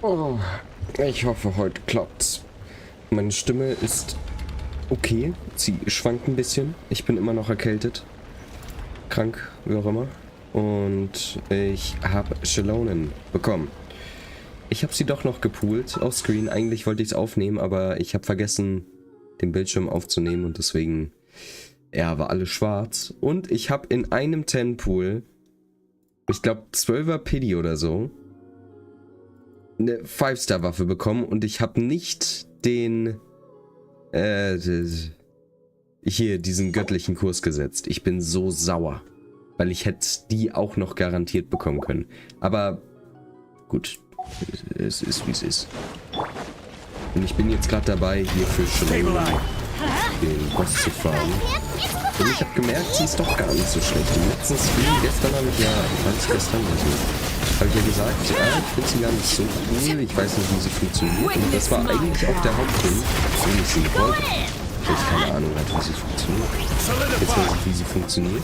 Oh, ich hoffe, heute klappt's. Meine Stimme ist okay. Sie schwankt ein bisschen. Ich bin immer noch erkältet. Krank, wie auch immer. Und ich habe Chelonen bekommen. Ich habe sie doch noch gepoolt auf Screen. Eigentlich wollte ich es aufnehmen, aber ich habe vergessen, den Bildschirm aufzunehmen. Und deswegen, ja, war alles schwarz. Und ich habe in einem 10-Pool, ich glaube 12er Pity oder so, eine 5-Star-Waffe bekommen. Und ich habe nicht den, hier diesen göttlichen Kurs gesetzt. Ich bin so sauer. Weil ich hätte die auch noch garantiert bekommen können. Aber gut, es ist wie es ist. Und ich bin jetzt gerade dabei, hier für Schöne den Boss zu fahren. Und ich habe gemerkt, sie ist doch gar nicht so schlecht. Im letzten Stream, gestern habe ich ja, habe ich ja gesagt, ja, ich finde sie gar nicht so cool. Ich weiß nicht, wie sie funktioniert. Und das war eigentlich auch der Hauptgrund, warum ich sie wollte. Weil ich keine Ahnung hatte, wie sie funktioniert. Jetzt weiß ich, wie sie funktioniert.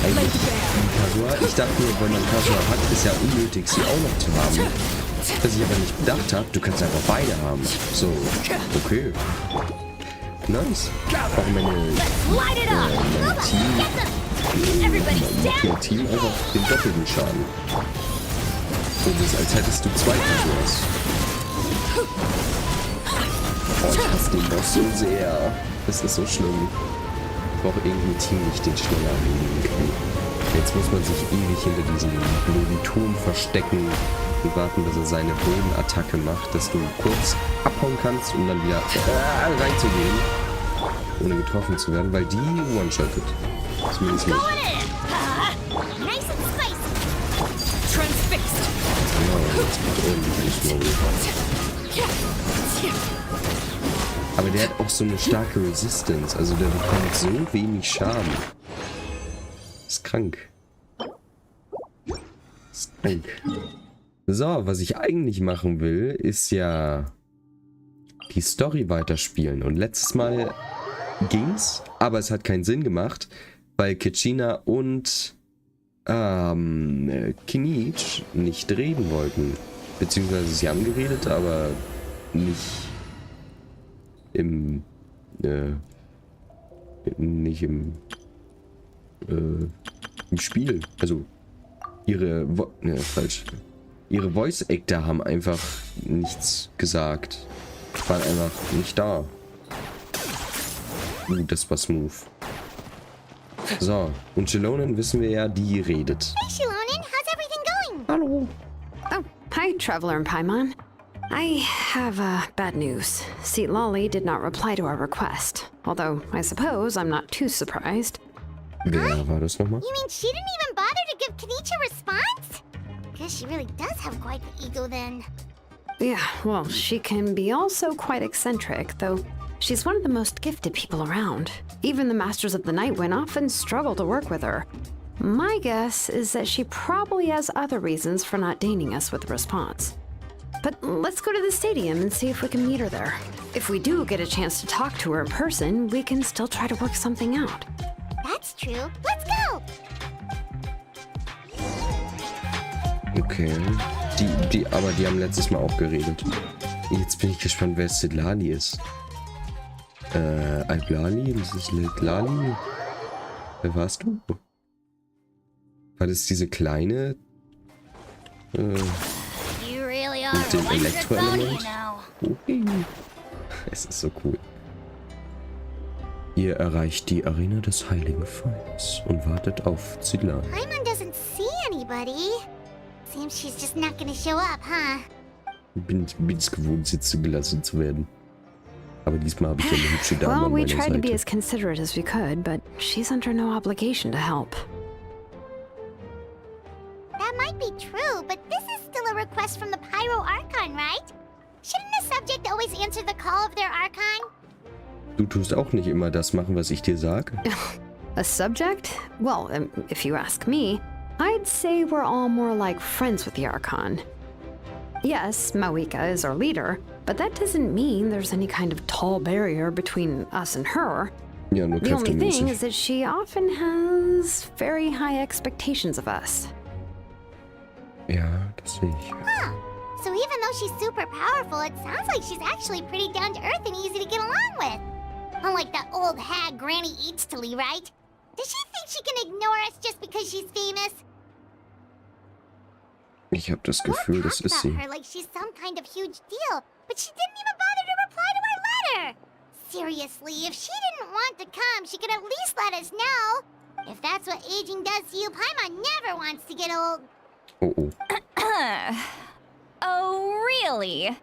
Eigentlich wie Kasua. Ich dachte mir, wenn man Kasua hat, ist ja unnötig, sie auch noch zu haben. Was ich aber nicht bedacht habe, du kannst einfach beide haben. So, okay. Nice. Auch mein Team einfach den doppelten Schaden. So, das ist, als hättest du zwei Kasuas. Oh, ich hasse den Boss so sehr. Das ist so schlimm. Ich brauche irgendein Team, nicht den schneller erledigen kann. Jetzt muss man sich ewig hinter diesem blöden Turm verstecken und warten, bis er seine Bodenattacke macht, dass du kurz abhauen kannst, um dann wieder reinzugehen, ohne getroffen zu werden, weil die one-shottet. Zumindest nicht. Ja, jetzt macht ordentlich aber der hat auch so eine starke Resistance. Also der bekommt so wenig Schaden. Ist krank. Ist krank. So, was ich eigentlich machen will, ist ja die Story weiterspielen. Und letztes Mal ging's, aber es hat keinen Sinn gemacht, weil Kitschina und Kinich nicht reden wollten. Beziehungsweise sie haben geredet, aber nicht im Spiel. Also ihre ihre Voice Actor haben einfach nichts gesagt. Waren einfach nicht da. Das war smooth. So, und Chelonen wissen wir ja, die redet. Hey Chelonen, how's everything going? Hallo. Oh, hi, Traveler and Paimon. I have bad news. Seat Lolly did not reply to our request. Although, I suppose I'm not too surprised. Wer war das nochmal? You mean she didn't even bother to give Kanichi a response? Guess she really does have quite the ego then. Yeah, well, she can be also quite eccentric, though she's one of the most gifted people around. Even the Masters of the Nightwind often struggle to work with her. My guess is that she probably has other reasons for not deigning us with a response. But let's go to the stadium and see if we can meet her there. If we do get a chance to talk to her in person, we can still try to work something out. That's true. Let's go! Okay. Aber die haben letztes Mal auch geredet. Jetzt bin ich gespannt, wer Sidlali ist. Alblali? Das ist Lidlali? Wer warst du? War das diese kleine? Mit dem Elektroelement? Okay. Es ist so cool. Ihr erreicht die Arena des Heiligen Feuers und wartet auf Sidlali. Paimon doesn't see anybody. Seems she's just not gonna show up, huh? Bin's gewohnt, sitzen gelassen zu werden. Aber diesmal habe ich ja eine hübsche Dame Well, an we meiner tried to be Seite. as considerate as we could, but she's under no obligation to help. That might be true, but this is still a request from the Pyro Archon, right? Shouldn't a subject always answer the call of their Archon? Du tust auch nicht immer das machen, was ich dir sage. A subject? Well, if you ask me, I'd say we're all more like friends with the Archon. Yes, Mawika is our leader, but that doesn't mean there's any kind of tall barrier between us and her. Ja, nur The only thing kräftemäßig. is that she often has very high expectations of us. Ja, das sehe ich. Huh. So even though she's super powerful, it sounds like she's actually pretty down to earth and easy to get along with. Unlike that old hag Granny Eatstily, right? Does she think she can ignore us just because she's famous? Ich habe das Gefühl, das ist sie. Her like she's some kind of huge deal, but she didn't even bother to reply to our letter. Seriously, if she didn't want to come, she could at least let us know. If that's what aging does to you, Paimon never wants to get old. Oh, oh. Oh, really?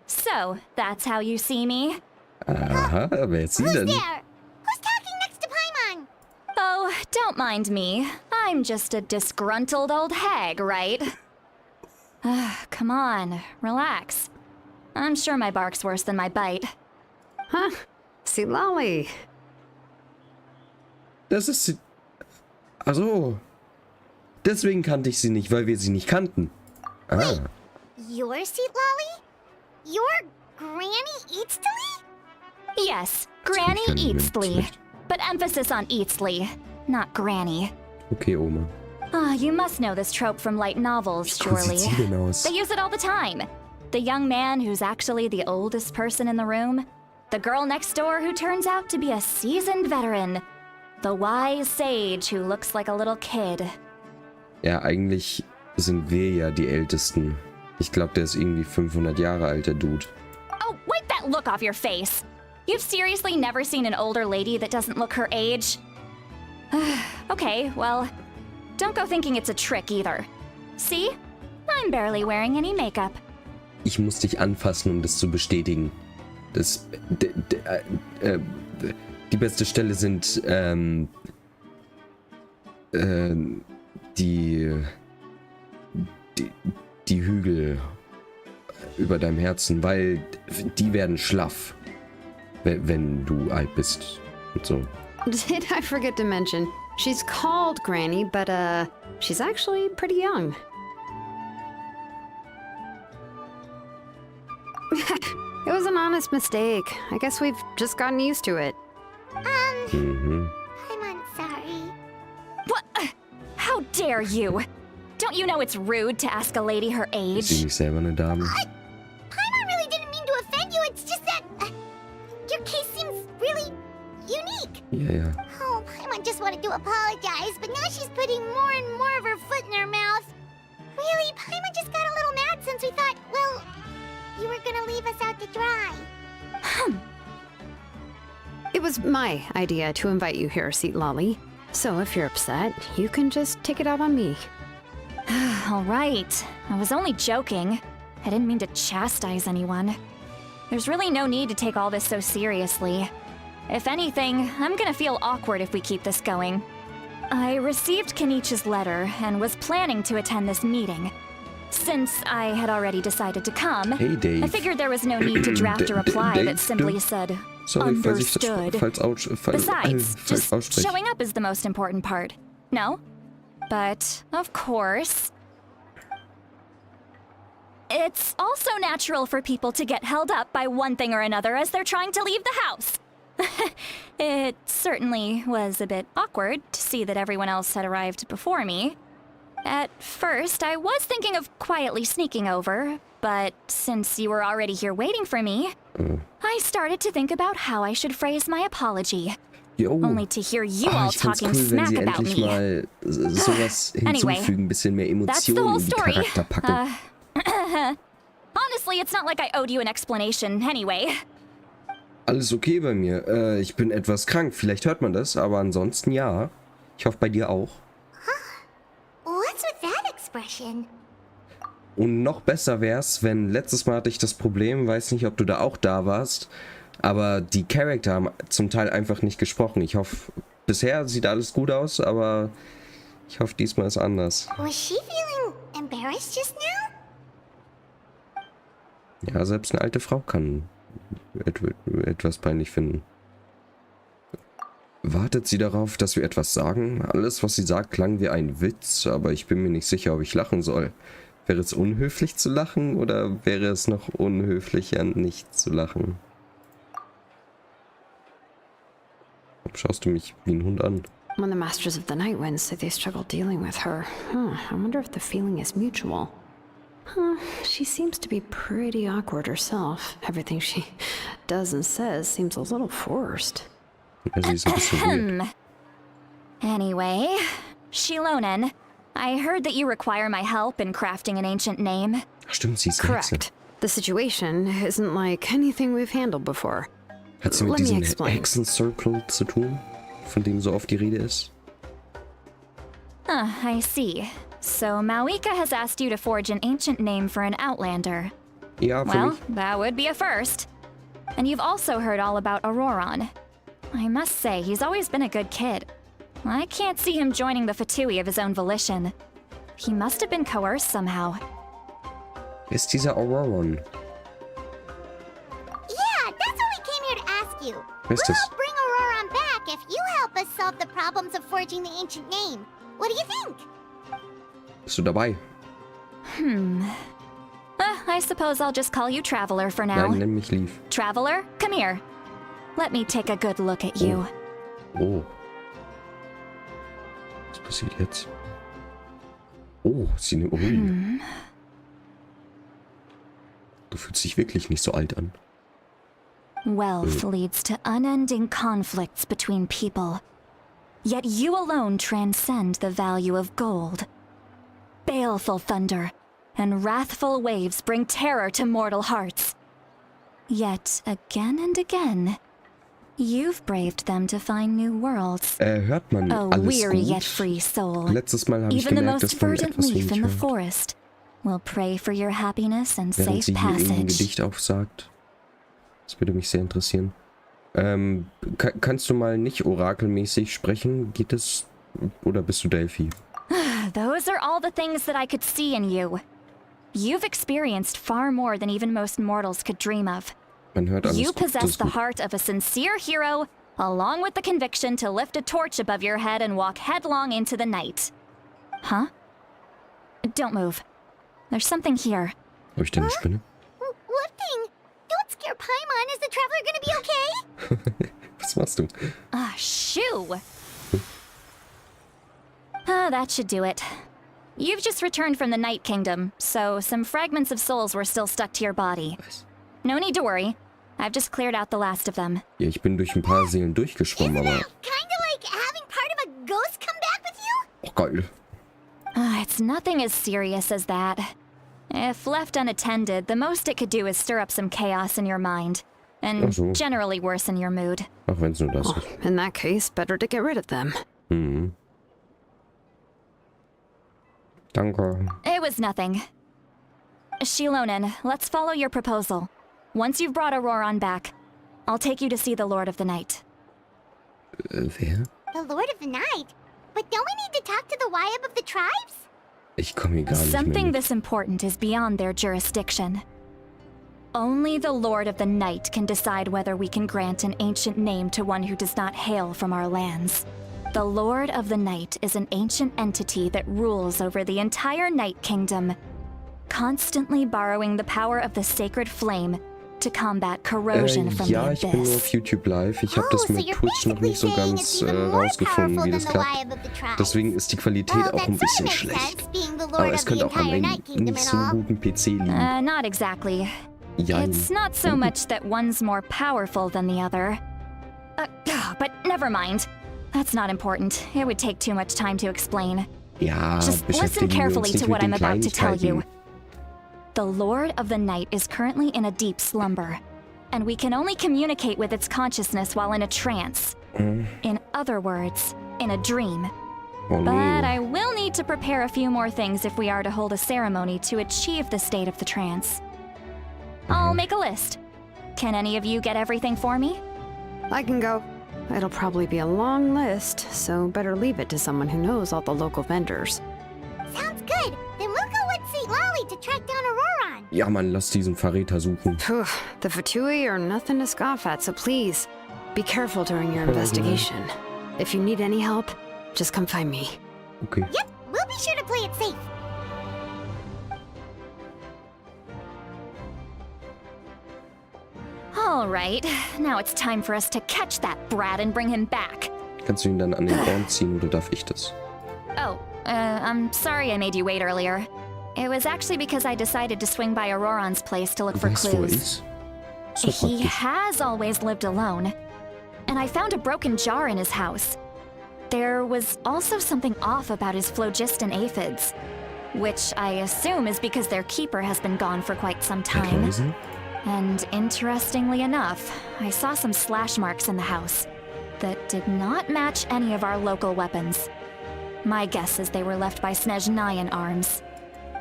So, that's how you see me? Aha, wer ist sie Who's denn? there? Who's talking next to Paimon? Oh, don't mind me. I'm just a disgruntled old hag, right? Come on, relax. I'm sure my bark's worse than my bite. Huh? See, Lolly. Das ist sie. Achso. Deswegen kannte ich sie nicht, weil wir sie nicht kannten. Ah. Your seat, Lolly? Your Granny Eatstily? Yes, Granny kann ich mir Eatsley. schlecht. But emphasis on Eatsley, not Granny. Okay, Oma. Ah, you must know this trope from light novels, Wie cool surely. sieht sie denn aus? They use it all the time. The young man who's actually the oldest person in the room. The girl next door who turns out to be a seasoned veteran. The wise sage who looks like a little kid. Ja, eigentlich sind wir ja die Ältesten. Ich glaube, der ist irgendwie 500 Jahre alt, der Dude. Oh, wipe that look off your face! You've seriously never seen an older lady that doesn't look her age? Okay, well, don't go thinking it's a trick either. See? I'm barely wearing any makeup. Ich muss dich anfassen, um das zu bestätigen. Das, die beste Stelle sind die Hügel über deinem Herzen, weil die werden schlaff, wenn du alt bist und so. Did I forget to mention, she's called Granny, but she's actually pretty young. It was an honest mistake. I guess we've just gotten used to it. Mhm. Paimon, sorry. What? How dare you? Don't you know it's rude to ask a lady her Ist sie age? nicht selber eine Dame? Paimon really didn't mean to offend you. It's just that your case seems really unique. Ja, ja. Oh, Paimon just wanted to apologize, but now she's putting more and more of her foot in her mouth. Really, Paimon just got a little mad since we thought, well, you were gonna leave us out to dry. It was my idea to invite you here, Seat Lolly. So if you're upset, you can just take it out on me. All right. I was only joking. I didn't mean to chastise anyone. There's really no need to take all this so seriously. If anything, I'm gonna feel awkward if we keep this going. I received Kenichi's letter and was planning to attend this meeting. Since I had already decided to come, Hey, Dave. I figured there was no need to draft a reply Dave, that simply said, Sorry, falls ich das understood. falsch Besides, just ausspreche. showing up is the most important part. No? But, of course, it's also natural for people to get held up by one thing or another as they're trying to leave the house. It certainly was a bit awkward to see that everyone else had arrived before me. At first, I was thinking of quietly sneaking over, but since you were already here waiting for me, I started to think about how I should phrase my apology. Jo. Only to hear you all Ich find's talking cool, wenn smack sie about endlich me. mal sowas Anyway, hinzufügen, ein bisschen mehr That's the Emotionen whole in die story. Charakter packen. Honestly, it's not like I owed you an explanation anyway. Alles okay bei mir. Ich bin etwas krank, vielleicht hört man das, aber ansonsten ja. Ich hoffe bei dir auch. What's with that expression? Und noch besser wär's, wenn letztes Mal hatte ich das Problem, weiß nicht, ob du da auch da warst, aber die Charakter haben zum Teil einfach nicht gesprochen. Ich hoffe, bisher sieht alles gut aus, aber ich hoffe, diesmal ist anders. Was she feeling embarrassed just now? Ja, selbst eine alte Frau kann etwas peinlich finden. Wartet sie darauf, dass wir etwas sagen? Alles, was sie sagt, klang wie ein Witz, aber ich bin mir nicht sicher, ob ich lachen soll. Wäre es unhöflich zu lachen oder wäre es noch unhöflicher, nicht zu lachen? Warum schaust du mich wie ein Hund an? When the Masters of the Night Wind say they struggle dealing with her, I wonder if the feeling is mutual. She seems to be pretty awkward herself. Everything she does and says seems a little forced. Ja, sie ist ein bisschen weird. Anyway, Shilonen, I heard that you require my help in crafting an ancient name. Stimmt, sie ist eine Hexe. Correct. The situation isn't like anything we've handled before. Hat sie mit Let me diesem explain. Hexencircle zu tun, von dem so oft die Rede ist? I see. So Mauika has asked you to forge an ancient name for an outlander. Ja, für Well, mich. that would be a first. And you've also heard all about Auroron. I must say, he's always been a good kid. I can't see him joining the Fatui of his own volition. He must have been coerced somehow. Wer ist dieser Auroron? Yeah, that's what we came here to ask you. Wer ist das? We'll bring Auroron back if you help us solve the problems of forging the ancient name. What do you think? Bist du dabei? I suppose I'll just call you Traveler for now. Nein, nenn mich Leaf. Traveler, come here. Let me take a good look at you. Oh. Was passiert jetzt? Oh, sie nimmt... Ui. Du fühlst dich wirklich nicht so alt an. Wealth leads to unending conflicts between people. Yet you alone transcend the value of gold. Baleful thunder and wrathful waves bring terror to mortal hearts. Yet again and again, you've braved them to find new worlds. Hört man A alles weary gut? yet free soul. Letztes Mal habe ich Even the gemerkt, most dass man verdant etwas leaf wenig in the hört, forest will pray for your happiness and während safe sie hier irgendein passage. Gedicht aufsagt. Das würde mich sehr interessieren. Kannst du mal nicht orakelmäßig sprechen? Geht es? Oder bist du Delphi? Those are all the things that I could see in you. You've experienced far more than even most mortals could dream of. Man hört alles You gut, das possess ist the gut. heart of a sincere hero, along with the conviction to lift a torch above your head and walk headlong into the night. Huh? Don't move. There's something here. Habe ich da eine Spinne? What thing? Don't scare Paimon. Is the traveler gonna be okay? Was machst du? A shoe! That should do it. You've just returned from the Night Kingdom, so some fragments of souls were still stuck to your body. Was? No need to worry. I've just cleared out the last of them. Ja, ich bin durch ein paar Seelen durchgeschwommen, Isn't aber... that kinda like having part of a ghost come back with you? Oh, geil. It's nothing as serious as that. If left unattended, the most it could do is stir up some chaos in your mind, and Ach so. generally worsen your mood. Ach, wenn's nur das ist. In that case, better to get rid of them. Mhm. Danke. It was nothing. Shilonen, let's follow your proposal. Once you've brought Auroron back, I'll take you to see the Lord of the Night. Wer? The Lord of the Night? But don't we need to talk to the Wyab of the tribes? Ich komme hier gar nicht mehr Something mit. this important is beyond their jurisdiction. Only the Lord of the Night can decide whether we can grant an ancient name to one who does not hail from our lands. The Lord of the Night is an ancient entity that rules over the entire Night Kingdom, constantly borrowing the power of the sacred flame to combat corrosion from Ja, the ich bin nur abyss. auf YouTube live. Ich habe das so mit you're Twitch noch basically nicht so saying ganz it's even more rausgefunden, powerful wie than das the klappt. Wyab of the tribes. Deswegen ist die Qualität Well, auch that ein bisschen sort of makes schlecht. sense, being the Lord Aber of es the könnte auch an entire meinem Night Kingdom nicht and so all. guten PC liegen. Not exactly. Jein. It's not so much that one's more powerful than the other. But never mind. That's not important. It would take too much time to explain. Ja, Just listen beschäftigen wir carefully uns nicht to what mit I'm den about to tell you. Kleinigkeiten. The Lord of the Night is currently in a deep slumber, and we can only communicate with its consciousness while in a trance. In other words, in a dream. Oh But nee. I will need to prepare a few more things if we are to hold a ceremony to achieve the state of the trance. I'll make a list. Can any of you get everything for me? I can go. It'll probably be a long list, so better leave it to someone who knows all the local vendors. Sounds good. Then we'll go with St. Lolly to track down Auroron. Ja, Mann, lass diesen Verräter suchen. Phew, the Fatui are nothing to scoff at, so please, be careful during your investigation. If you need any help, just come find me. Okay. Yep, we'll be sure to play it safe. All right, now it's time for us to catch that brat and bring him back. Kannst du ihn dann an den Ohren ziehen oder darf ich das? Oh, I'm sorry I made you wait earlier. It was actually because I decided to swing by Auroron's place to look for Weißt, wo er clues. ist? So He praktisch. has always lived alone, and I found a broken jar in his house. There was also something off about his phlogiston aphids, which I assume is because their keeper has been gone for quite some time. Mäuse? And interestingly enough, I saw some slash marks in the house that did not match any of our local weapons. My guess is they were left by Snezhnayan arms.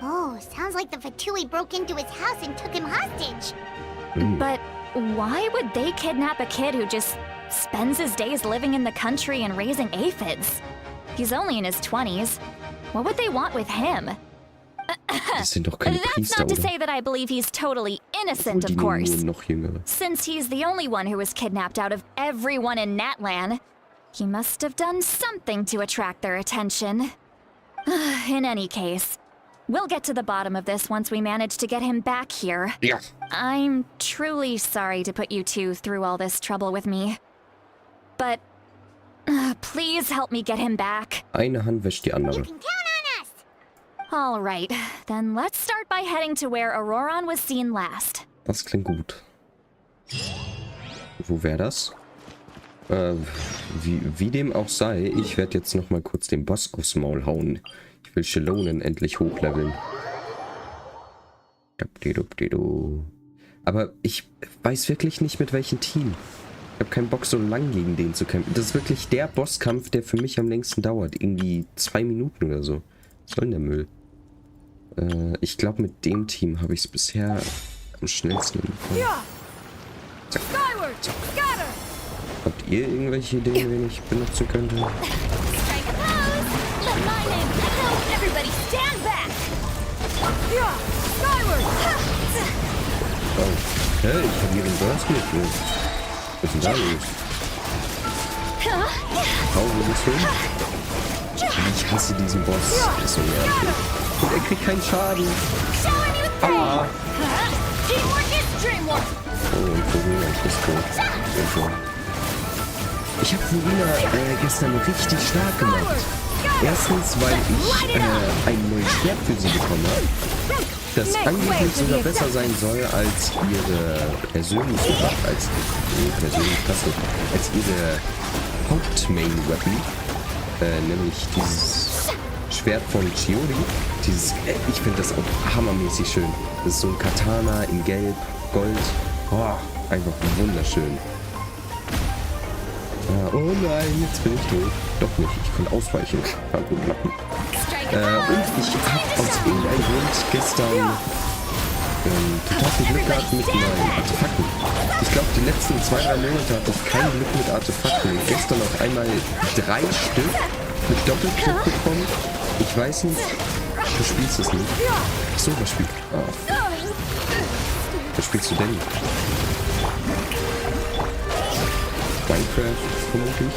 Oh, sounds like the Fatui broke into his house and took him hostage. But why would they kidnap a kid who just spends his days living in the country and raising aphids? He's only in his 20s. What would they want with him? Das sind doch keine That's Priester, not to oder? say that I believe he's totally innocent, Die of nehmen course. nur noch Jüngere. Since he's the only one who was kidnapped out of everyone in Natlan, he must have done something to attract their attention. In any case, we'll get to the bottom of this once we manage to get him back here. Ja. I'm truly sorry to put you two through all this trouble with me. But please help me get him back. Eine Hand wäscht die You andere. can count on us. All right, then let's start by heading to where Auroron was seen last. Das klingt gut. Wo wäre das? Wie dem auch sei, ich werde jetzt noch mal kurz den Boss aufs Maul hauen. Ich will Chelonen endlich hochleveln. Aber ich weiß wirklich nicht, mit welchem Team. Ich habe keinen Bock, so lang gegen den zu kämpfen. Das ist wirklich der Bosskampf, der für mich am längsten dauert. Irgendwie 2 Minuten oder so. Was soll denn der Müll? Ich glaube, mit dem Team habe ich es bisher am schnellsten hinbekommen. Zack. Zack. Habt ihr irgendwelche Ideen, wen ich benutzen könnte? Strike a pose! Let my name echo! Everybody stand back! Skyward! Oh. Hey, ich habe ihren Burst mit. Was ist denn da los? Oh, wo bist du? Ich hasse diesen Boss. Der ist so nervig. Und er kriegt keinen Schaden. Aua. Teamwork is dreamwork! Oh, und Corona ist tot. Ich habe Corona gestern richtig stark gemacht. Erstens, weil ich ein neues Schwert für sie bekommen habe, das angeblich sogar besser sein soll als ihre persönliche Waffe, als ihre Hauptmain-Weapon, nämlich dieses Schwert von Chiori. Ich finde das auch hammermäßig schön. Das ist so ein Katana in Gelb, Gold. Oh, einfach wunderschön. Oh nein, jetzt bin ich tot. Doch nicht, ich konnte ausweichen. War gut klappen. Und ich habe aus irgendeinem Grund gestern total viel Glück gehabt mit meinen Artefakten. Ich glaube, die letzten 2-3 Monate hatte ich kein Glück mit Artefakten. Und gestern auf einmal 3 Stück mit Doppelklick bekommen. Ich weiß nicht, du spielst es nicht. Achso, was spielst du? Ah. Was spielst du denn? Minecraft, vermutlich.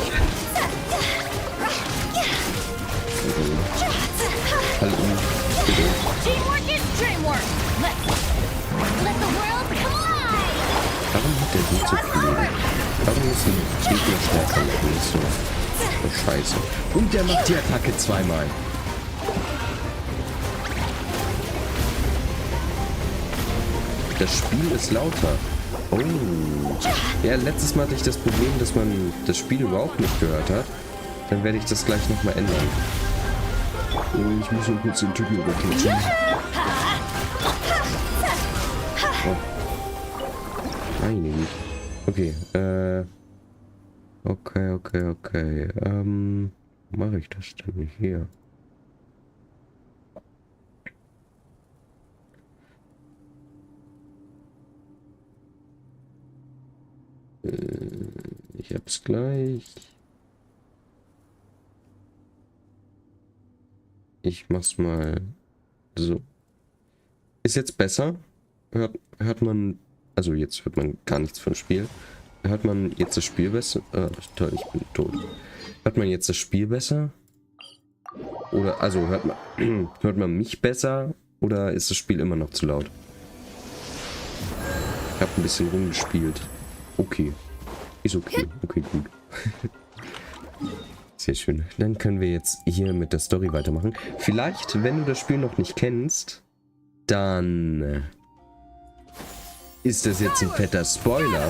Hallo. Teamwork is dreamwork! Let the world collide! Warum hat der Hut so viel Leben? Warum müssen Gegner stärker machen? Das ist so scheiße. Und der macht die Attacke 2-mal. Das Spiel ist lauter. Oh. Ja, letztes Mal hatte ich das Problem, dass man das Spiel überhaupt nicht gehört hat. Dann werde ich das gleich nochmal ändern. Oh, ich muss noch kurz den Typen überklatschen. Oh. Meine Güte. Okay, Okay. Wo mache ich das denn hier? Ich hab's gleich. Ich mach's mal so. Ist jetzt besser? Hört man... Also jetzt hört man gar nichts vom Spiel. Hört man jetzt das Spiel besser? Toll, ich bin tot. Hört man jetzt das Spiel besser? Oder, also hört man mich besser? Oder ist das Spiel immer noch zu laut? Ich habe ein bisschen rumgespielt. Okay. Ist okay. Okay, gut. Sehr schön. Dann können wir jetzt hier mit der Story weitermachen. Vielleicht, wenn du das Spiel noch nicht kennst, dann ist das jetzt ein fetter Spoiler.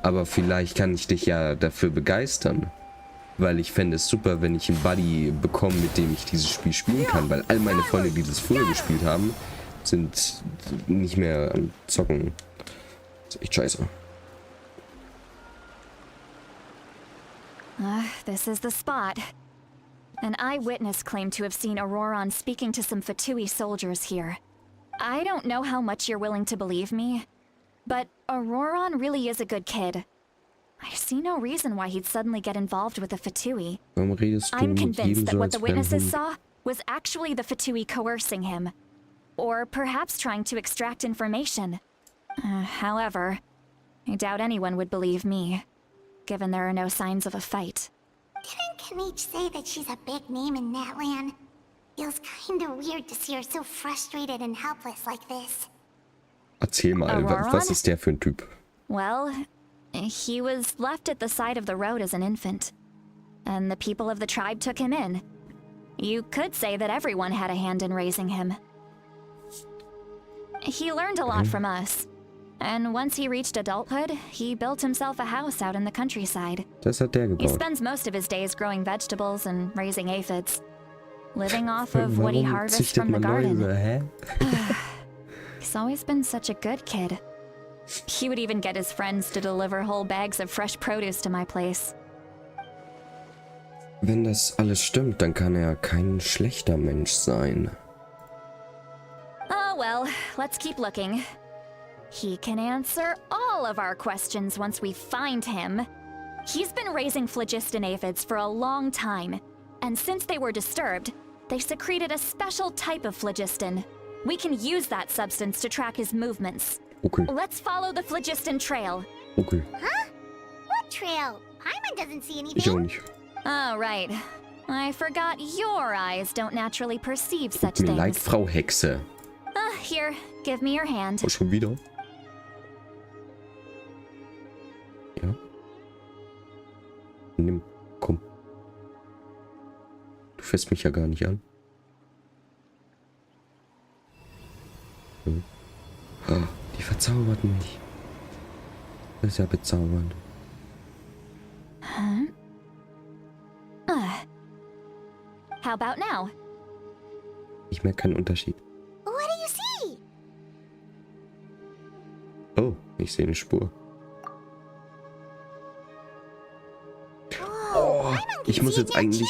Aber vielleicht kann ich dich ja dafür begeistern. Weil ich fände es super, wenn ich einen Buddy bekomme, mit dem ich dieses Spiel spielen kann. Weil all meine Freunde, die das früher gespielt haben, sind nicht mehr am Zocken. Das ist echt scheiße. This is the spot. An eyewitness claimed to have seen Auroron speaking to some Fatui soldiers here. I don't know how much you're willing to believe me, but Auroron really is a good kid. I see no reason why he'd suddenly get involved with the Fatui. Warum redest du I'm mit convinced jedem that so, what als the wäre ein witnesses Hund? saw was actually the Fatui coercing him. Or perhaps trying to extract information. However, I doubt anyone would believe me, given there are no signs of a fight. Didn't Kanich say that she's a big name in that land? Feels kinda weird to see her so frustrated and helpless like this. Erzähl mal, Auroron? was ist der für ein Typ? Well, he was left at the side of the road as an infant, and the people of the tribe took him in. You could say that everyone had a hand in raising him. He learned a lot from us, and once he reached adulthood, he built himself a house out in the countryside. Das hat der He gebaut. spends most of his days growing vegetables and raising aphids, living off of what he Warum harvests züchtet from the man garden. Läuse, hä? He's always been such a good kid. He would even get his friends to deliver whole bags of fresh produce to my place. Wenn das alles stimmt, dann kann er kein schlechter Mensch sein. Oh well, let's keep looking. He can answer all of our questions once we find him. He's been raising phlogiston aphids for a long time, and since they were disturbed, they secreted a special type of phlogiston. We can use that substance to track his movements. Okay, Let's follow the phlogiston trail. okay. Huh? What trail? Paimon doesn't see Ich auch anything. nicht. Oh, right. I forgot your eyes don't naturally perceive such Tut mir leid, things. Frau Hexe. Here, give me your hand. Oh, schon wieder? Ja. Nimm, komm. Du fässt mich ja gar nicht an. Hm. Ah, die verzaubert mich. Das ist ja bezaubernd. How about now? Ich merke keinen Unterschied. What do you see? Oh, ich sehe eine Spur. Oh, ich muss jetzt eigentlich...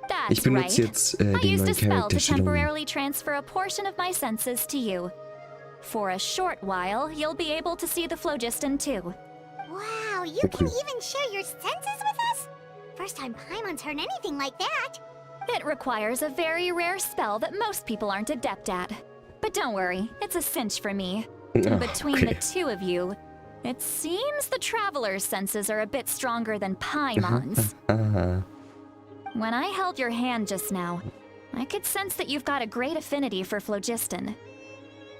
That's Ich benutze right. jetzt I den used neuen a spell Charakter to Shilong. temporarily transfer a portion of my senses to you. For a short while, you'll be able to see the phlogiston too. Wow, you can even share your senses with us? First time Paimon's heard anything like that. It requires a very rare spell that most people aren't adept at. But don't worry, it's a cinch for me. Ah, Between okay. the two of you, it seems the traveler's senses are a bit stronger than Paimon's. Ah, When I held your hand just now, I could sense that you've got a great affinity for phlogiston.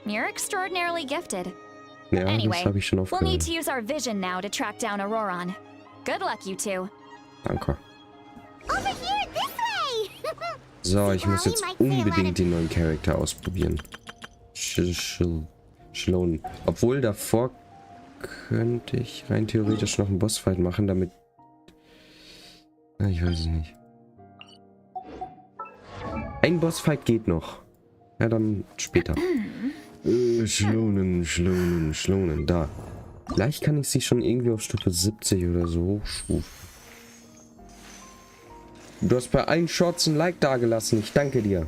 You're extraordinarily gifted. ja, Anyway, das habe ich schon we'll need aufgehört. to use our vision now to track down Auroron. Good luck, you two. Danke. Over here, this way! So, ich muss jetzt Might say a lot unbedingt of- den neuen Charakter ausprobieren. Shilong. Obwohl, davor könnte ich rein theoretisch noch einen Bossfight machen, damit... Ah, ich weiß es nicht. Ein Bossfight geht noch. Ja, dann später. Schlonen. Da. Vielleicht kann ich sie schon irgendwie auf Stufe 70 oder so hochstufen. Du hast bei allen Shorts ein Like dagelassen. Ich danke dir.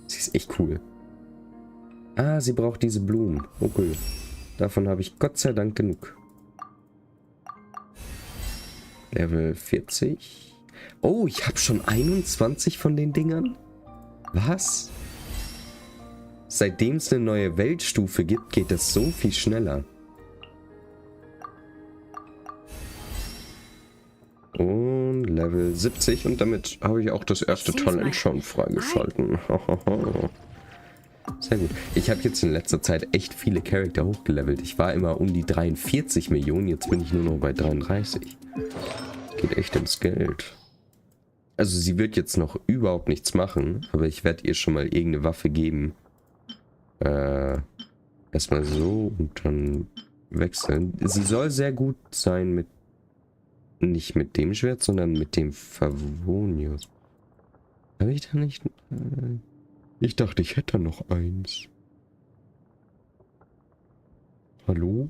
Sie ist echt cool. Ah, sie braucht diese Blumen. Okay. Davon habe ich Gott sei Dank genug. Level 40. Oh, ich habe schon 21 von den Dingern. Was? Seitdem es eine neue Weltstufe gibt, geht das so viel schneller. Und Level 70 und damit habe ich auch das erste Talent schon freigeschalten. Sehr gut. Ich habe jetzt in letzter Zeit echt viele Charakter hochgelevelt. Ich war immer um die 43 Millionen, jetzt bin ich nur noch bei 33. Geht echt ins Geld. Also sie wird jetzt noch überhaupt nichts machen, aber ich werde ihr schon mal irgendeine Waffe geben. Erstmal so und dann wechseln. Sie soll sehr gut sein mit... Nicht mit dem Schwert, sondern mit dem Favonius. Habe ich da nicht... Ich dachte, ich hätte da noch eins. Hallo?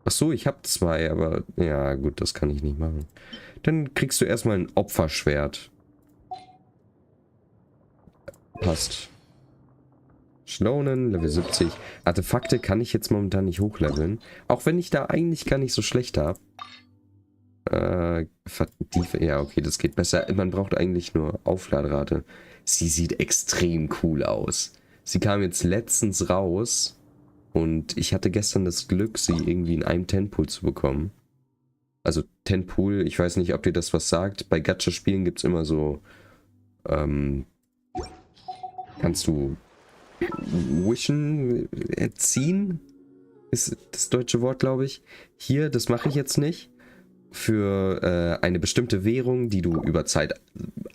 Ach so, ich habe 2, aber... Ja, gut, das kann ich nicht machen. Dann kriegst du erstmal ein Opferschwert. Passt. Schlonen, Level 70. Artefakte kann ich jetzt momentan nicht hochleveln. Auch wenn ich da eigentlich gar nicht so schlecht habe. Ja, okay, das geht besser. Man braucht eigentlich nur Aufladerate. Sie sieht extrem cool aus. Sie kam jetzt letztens raus. Und ich hatte gestern das Glück, sie irgendwie in einem Tenpool zu bekommen. Also Tenpool, ich weiß nicht, ob dir das was sagt. Bei Gacha-Spielen gibt es immer so... kannst du... Wischen, ziehen? Ist das deutsche Wort, glaube ich. Hier, das mache ich jetzt nicht. Für eine bestimmte Währung, die du über Zeit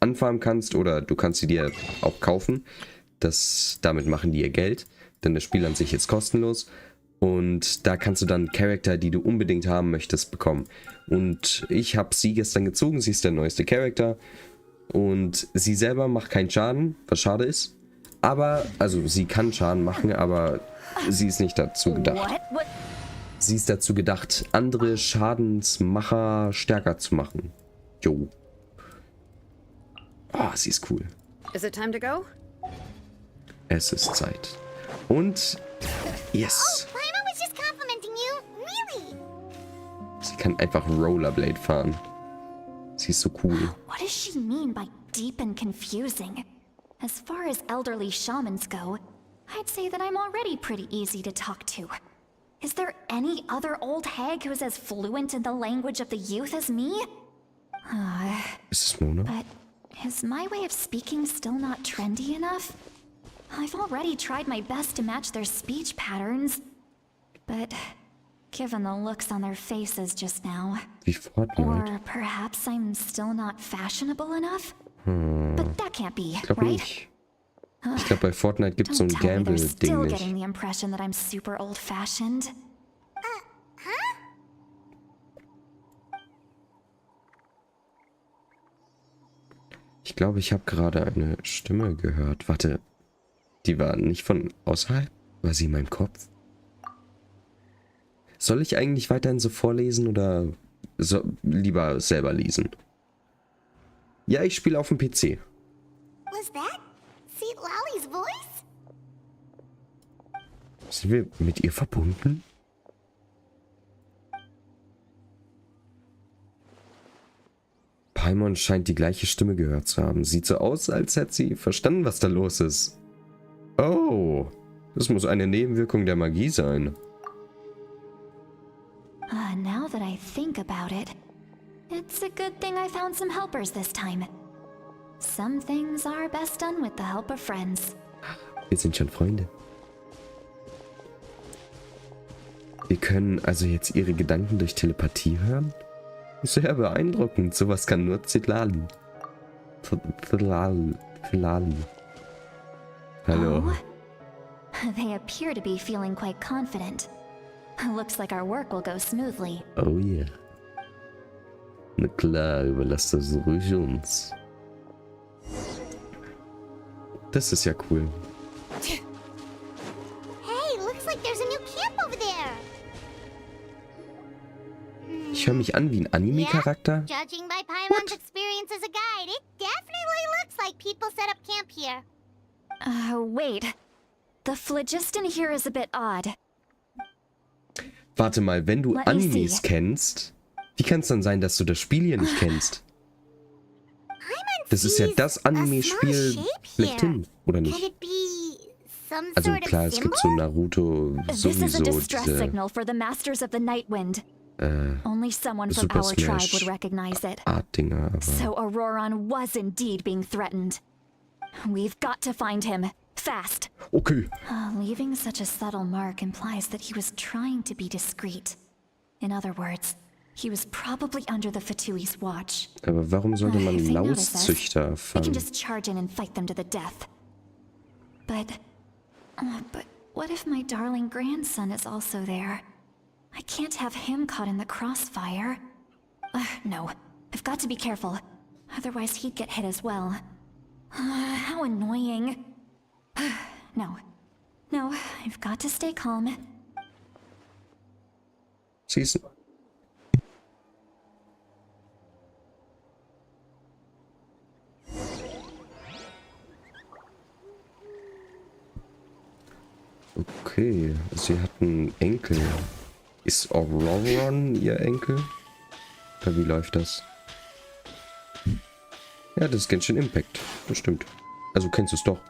anfarmen kannst, oder du kannst sie dir auch kaufen. Damit machen die ihr Geld, denn das Spiel an sich ist kostenlos. Und da kannst du dann Charakter, die du unbedingt haben möchtest, bekommen. Und ich habe sie gestern gezogen, sie ist der neueste Charakter. Und sie selber macht keinen Schaden, was schade ist. Aber, also sie kann Schaden machen, aber sie ist nicht dazu gedacht. Sie ist dazu gedacht, andere Schadensmacher stärker zu machen. Jo. Ah, sie ist cool. Is it time to go? Es ist Zeit. Und yes. Oh, Paimon was just complimenting you. Really? Sie kann einfach Rollerblade fahren. Sie ist so cool. What does she mean by deep and confusing? As far as elderly shamans go, I'd say that I'm already pretty easy to talk to. Is there any other old hag who's as fluent in the language of the youth as me? Ist es Mona? But is my way of speaking still not trendy enough? I've already tried my best to match their speech patterns. But given the looks on their faces just now... Wie Fortnite? Or perhaps I'm still not fashionable enough? But that can't be, Ich glaube right? nicht. Ich glaube, bei Fortnite gibt es so ein Don't tell me they're Gamble-Ding still nicht. getting the impression that I'm super old-fashioned. Ich glaube, ich habe gerade eine Stimme gehört. Warte, die war nicht von außerhalb? War sie in meinem Kopf? Soll ich eigentlich weiterhin so vorlesen oder lieber selber lesen? Ja, ich spiele auf dem PC. Was that Seat Lally's voice? Sind wir mit ihr verbunden? Paimon scheint die gleiche Stimme gehört zu haben. Sieht so aus, als hätte sie verstanden, was da los ist. Oh, das muss eine Nebenwirkung der Magie sein. Now that I think about it, it's a good thing I found some helpers this time. Some things are best done with the help of friends. Wir sind schon Freunde. Wir können also jetzt ihre Gedanken durch Telepathie hören? Sehr beeindruckend. Sowas kann nur Zitlali. Hallo. Oh? They appear to be feeling quite confident. Looks like our work will go smoothly. Oh yeah. Na klar, überlass das ruhig uns. Das ist ja cool. Hey, looks like there's a new camp over there. Ich höre mich an wie ein Anime-Charakter. Judging by Paimon's experience as a guide, it definitely looks like people set up camp here. Wait. The phlogiston here is a bit odd. Warte mal, wenn du Let me Animes see. kennst, wie kann es dann sein, dass du das Spiel hier nicht kennst? Paimon Das ist ja sees das a small Anime-Spiel shape schlechthin, oder Could nicht? it be some Also sort klar, of es gibt symbol? so Naruto This is a sowieso distress diese signal for the Masters of the Nightwind. Only someone from Super our tribe Smash would recognize it. Art-Dinger, aber... So Auroron was indeed being threatened. We've got to find him. Fast. Okay. Leaving such a subtle mark implies that he was trying to be discreet. In other words, He was probably under the Fatui's watch. Aber warum sollte man If they notice us, Lauszüchter we can fangen? just charge in and fight them to the death. But what if my darling grandson is also there? I can't have him caught in the crossfire. No, I've got to be careful. Otherwise he'd get hit as well. How annoying. No, I've got to stay calm. Siehst du? Okay, sie hat einen Enkel. Ist Auroron ihr Enkel? Oder wie läuft das? Ja, das ist Genshin Impact. Das stimmt. Also kennst du es doch.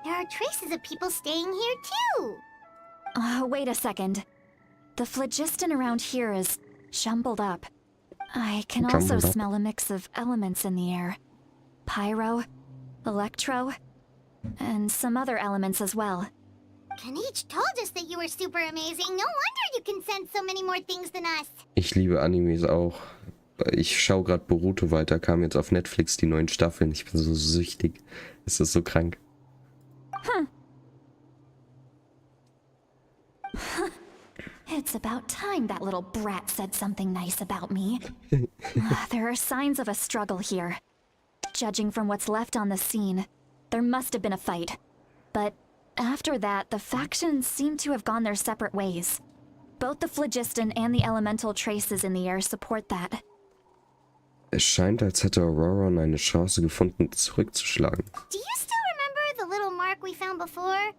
There are traces of people staying here too. Wait a second. The phlogiston around here is jumbled up. I can also Jumbled up? smell a mix of elements in the air. Pyro, electro, and some other elements as well. Kanich told us that you were super amazing. No wonder you can sense so many more things than us. Ich liebe Animes auch. Ich schaue gerade Boruto weiter, kam jetzt auf Netflix die neuen Staffeln. Ich bin so süchtig. Es ist so krank. It's about time that little brat said something nice about me. There are signs of a struggle here. Judging from what's left on the scene, there must have been a fight. But after that, the factions seem to have gone their separate ways. Both the phlogiston and the elemental traces in the air support that. Es scheint, als hätte Auroron eine Chance gefunden, zurückzuschlagen. Do you still remember the little mark we found before?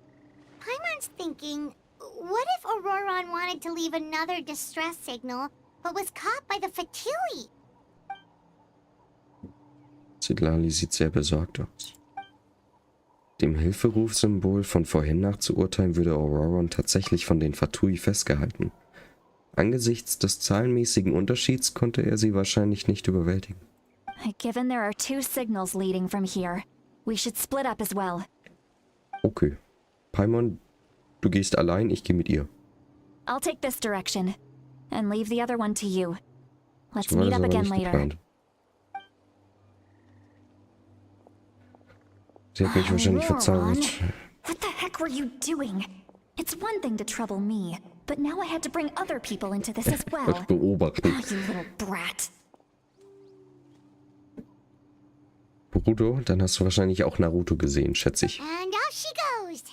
Paimon's thinking, what if Auroron wanted to leave another distress signal, but was caught by the Fatui? Zitlali sieht sehr besorgt aus. Dem Hilferufsymbol von vorhin nach zu urteilen, würde Auroron tatsächlich von den Fatui festgehalten. Angesichts des zahlenmäßigen Unterschieds konnte er sie wahrscheinlich nicht überwältigen. Given there are two signals leading from here, we should split up as well. Okay. Paimon, du gehst allein, ich gehe mit ihr. I'll take this direction, and leave the other one to you. Let's So war meet das up aber again nicht later. geplant. Sie hat mich wahrscheinlich verzaubert. What the heck were you doing? It's one thing to trouble me, but now I had to bring other people into this as well. Euch beobachten. Oh, you little brat. Boruto, dann hast du wahrscheinlich auch Naruto gesehen, schätze ich. And off she goes.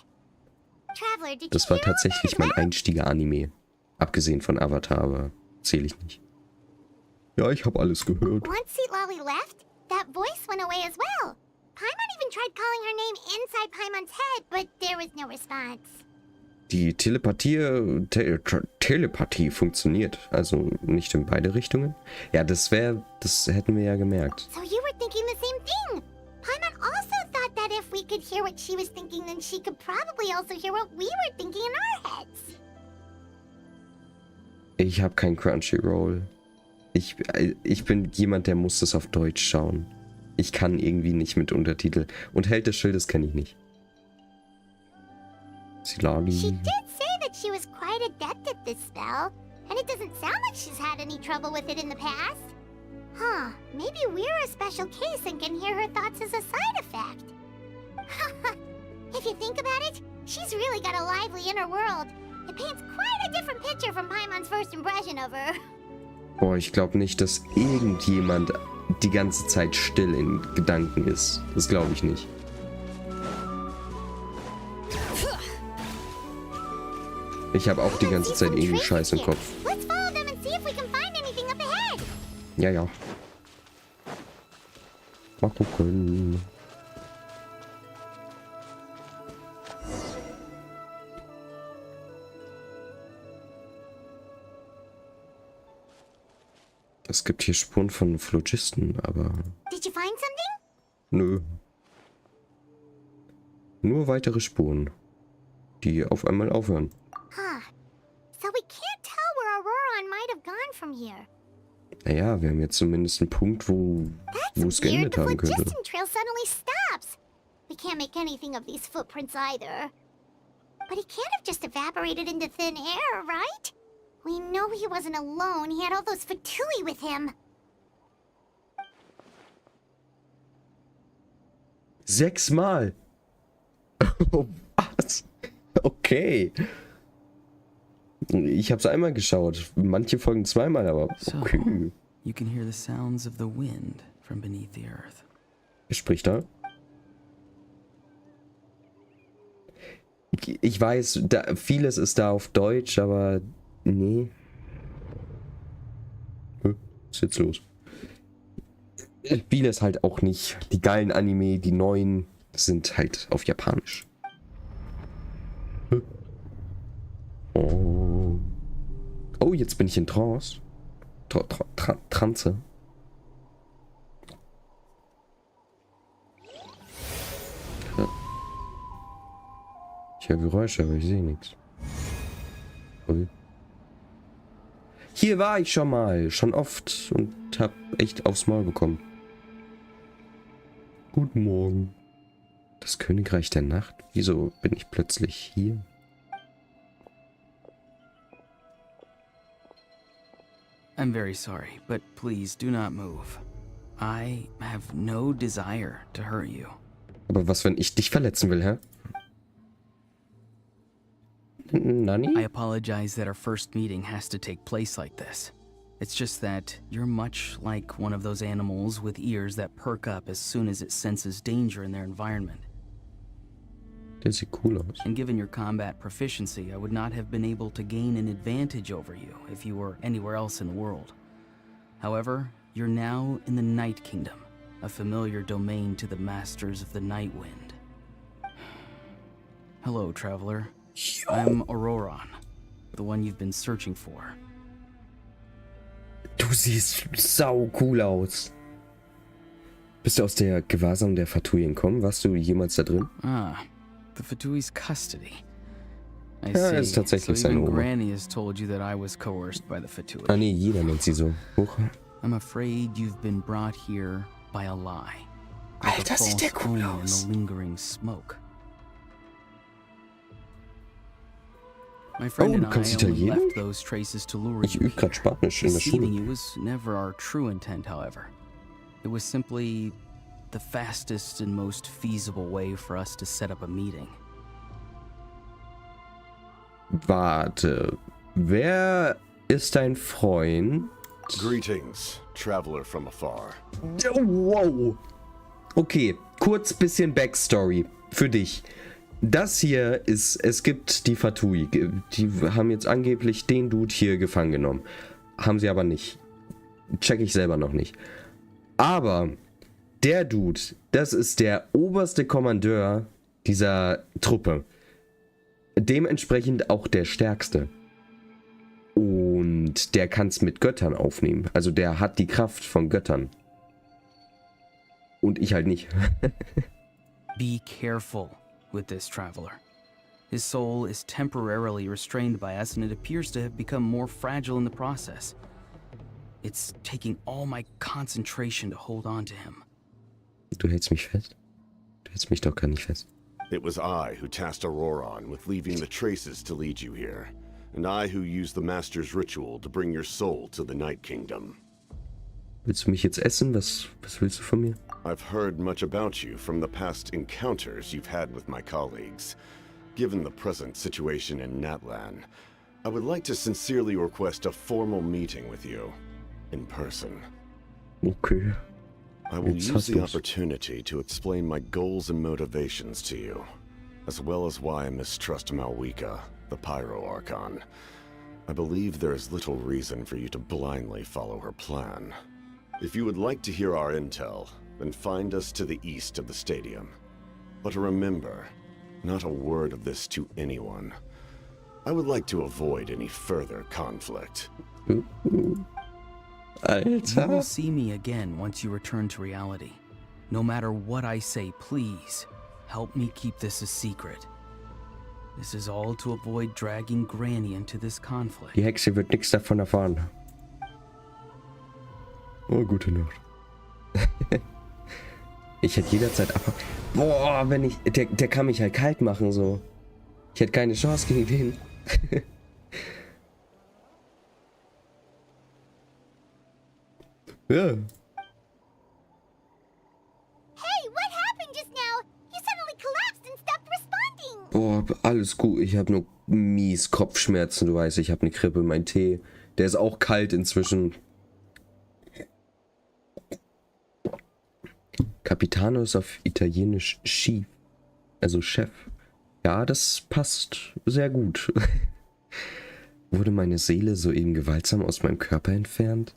Traveler, did Das you war hear all tatsächlich that mein about? Einstieger-Anime. Abgesehen von Avatar, aber zähle ich nicht. Ja, ich habe alles gehört. Once Seatlali left, that voice went away as well. Paimon even tried calling her name inside Paimon's head, but there was no response. Die Telepathie funktioniert, also nicht in beide Richtungen. Ja, das hätten wir ja gemerkt. So you were thinking the same thing. Paimon also thought that if we could hear what she was thinking, then she could probably also hear what we were thinking in our heads. Ich habe kein Crunchyroll. Ich bin jemand, der muss das auf Deutsch schauen. Ich kann irgendwie nicht mit Untertitel. Und Held des Schildes kenne ich nicht. She Silali. did say that she was quite adept at this spell, and it doesn't sound like she's had any trouble with it in the past. Huh, maybe we're a special case and can hear her thoughts as a side effect. If you think about it, she's really got a lively inner world. It paints quite a different picture from Paimon's first impression of her. Boah, ich glaube nicht, dass irgendjemand die ganze Zeit still in Gedanken ist. Das glaube ich nicht. Ich habe auch die ganze Zeit irgendwie Scheiß im Kopf. Let's follow them and see if we can find anything up ahead. Ja, ja. Mal gucken. Es gibt hier Spuren von Phlogiston, aber Did you find something? nö. Nur weitere Spuren, die auf einmal aufhören. Huh. So we can't tell where Auroron might have gone from here. Naja, wir haben jetzt zumindest einen Punkt, wo es That's weird. geendet The haben könnte. phlogiston trail suddenly stops. We can't make anything of these footprints either. But he can't have just evaporated into thin air, right? We know he wasn't alone. He had all those Fatui with him. 6-mal. Oh, was? Okay. Ich hab's einmal geschaut. Manche Folgen 2-mal, aber okay. So, you can hear the sounds of the wind from beneath the earth. Wer spricht da? Ich weiß, vieles ist da auf Deutsch, aber nee. Was ist jetzt los? Vieles halt auch nicht. Die geilen Anime, die neuen, sind halt auf Japanisch. Oh. Oh, jetzt bin ich in Trance. Transe. Ich höre Geräusche, aber ich sehe nichts. Cool. Hier war ich schon mal, schon oft und hab echt aufs Maul bekommen. Guten Morgen. Das Königreich der Nacht? Wieso bin ich plötzlich hier? I'm very sorry, but please do not move. I have no desire to hurt you. Aber was, wenn ich dich verletzen will, hä? Nani? I apologize that our first meeting has to take place like this. It's just that you're much like one of those animals with ears that perk up as soon as it senses danger in their environment. Der sieht cool aus. And given your combat proficiency, I would not have been able to gain an advantage over you if you were anywhere else in the world. However, you're now in the Night Kingdom, a familiar domain to the Masters of the Night Wind. Hello, traveler. I'm Auroron, the one you've been searching for. Du siehst sau cool aus. Bist du aus der Gewahrsam der Fatui entkommen? Warst du jemals da drin? Ah, the Fatui's custody. I Ja, see. ist tatsächlich So seine even Oma. Granny has told you that I was coerced by the Fatui. Ah nee, jeder nennt sie so. Huch. I'm afraid you've been brought here by a lie. Like Alter, a sieht der false cool omen in aus. the lingering smoke. My friend Oh, and du kannst I only Italienisch? left those traces to lure Ich you übe gerade here. Spanisch in der Deceiving Schule. you was never our true intent, however. It was simply the fastest and most feasible way for us to set up a meeting. Warte. Wer ist dein Freund? Greetings, traveler from afar. Oh, wow. Okay, kurz bisschen Backstory für dich. Das hier ist, es gibt die Fatui. Die haben jetzt angeblich den Dude hier gefangen genommen. Haben sie aber nicht. Check ich selber noch nicht. Aber der Dude, das ist der oberste Kommandeur dieser Truppe. Dementsprechend auch der stärkste. Und der kann es mit Göttern aufnehmen. Also der hat die Kraft von Göttern. Und ich halt nicht. Be careful with this traveler. His soul is temporarily restrained by us, and it appears to have become more fragile in the process. It's taking all my concentration to hold on to him. Du hältst mich fest? Du hältst mich doch gar nicht fest. It was I who tasked Auroron with leaving the traces to lead you here, and I who used the Master's ritual to bring your soul to the Night Kingdom. Willst du mich jetzt essen? Was willst du von mir? I've heard much about you from the past encounters you've had with my colleagues. Given the present situation in Natlan, I would like to sincerely request a formal meeting with you, in person. Okay. I will Jetzt use hast the du's. opportunity to explain my goals and motivations to you, as well as why I mistrust Malwika, the Pyro Archon. I believe there is little reason for you to blindly follow her plan. If you would like to hear our intel, then find us to the east of the stadium. But remember, not a word of this to anyone. I would like to avoid any further conflict. You will Alter. see me again once you return to reality. No matter what I say, please, help me keep this a secret. This is all to avoid dragging Granny into this conflict. Die Hexe wird nichts davon erfahren. Oh, gute Nacht. Ich hätte jederzeit ab... Boah, wenn ich... Der kann mich halt kalt machen, so. Ich hätte keine Chance gegen den. Ja. Hey, what happened just now? You suddenly collapsed and stopped responding. Boah, alles gut. Ich habe nur mies Kopfschmerzen. Du weißt, ich habe eine Grippe. Mein Tee, der ist auch kalt inzwischen. Capitano ist auf Italienisch Chef. Also Chef. Ja, das passt sehr gut. Wurde meine Seele soeben gewaltsam aus meinem Körper entfernt?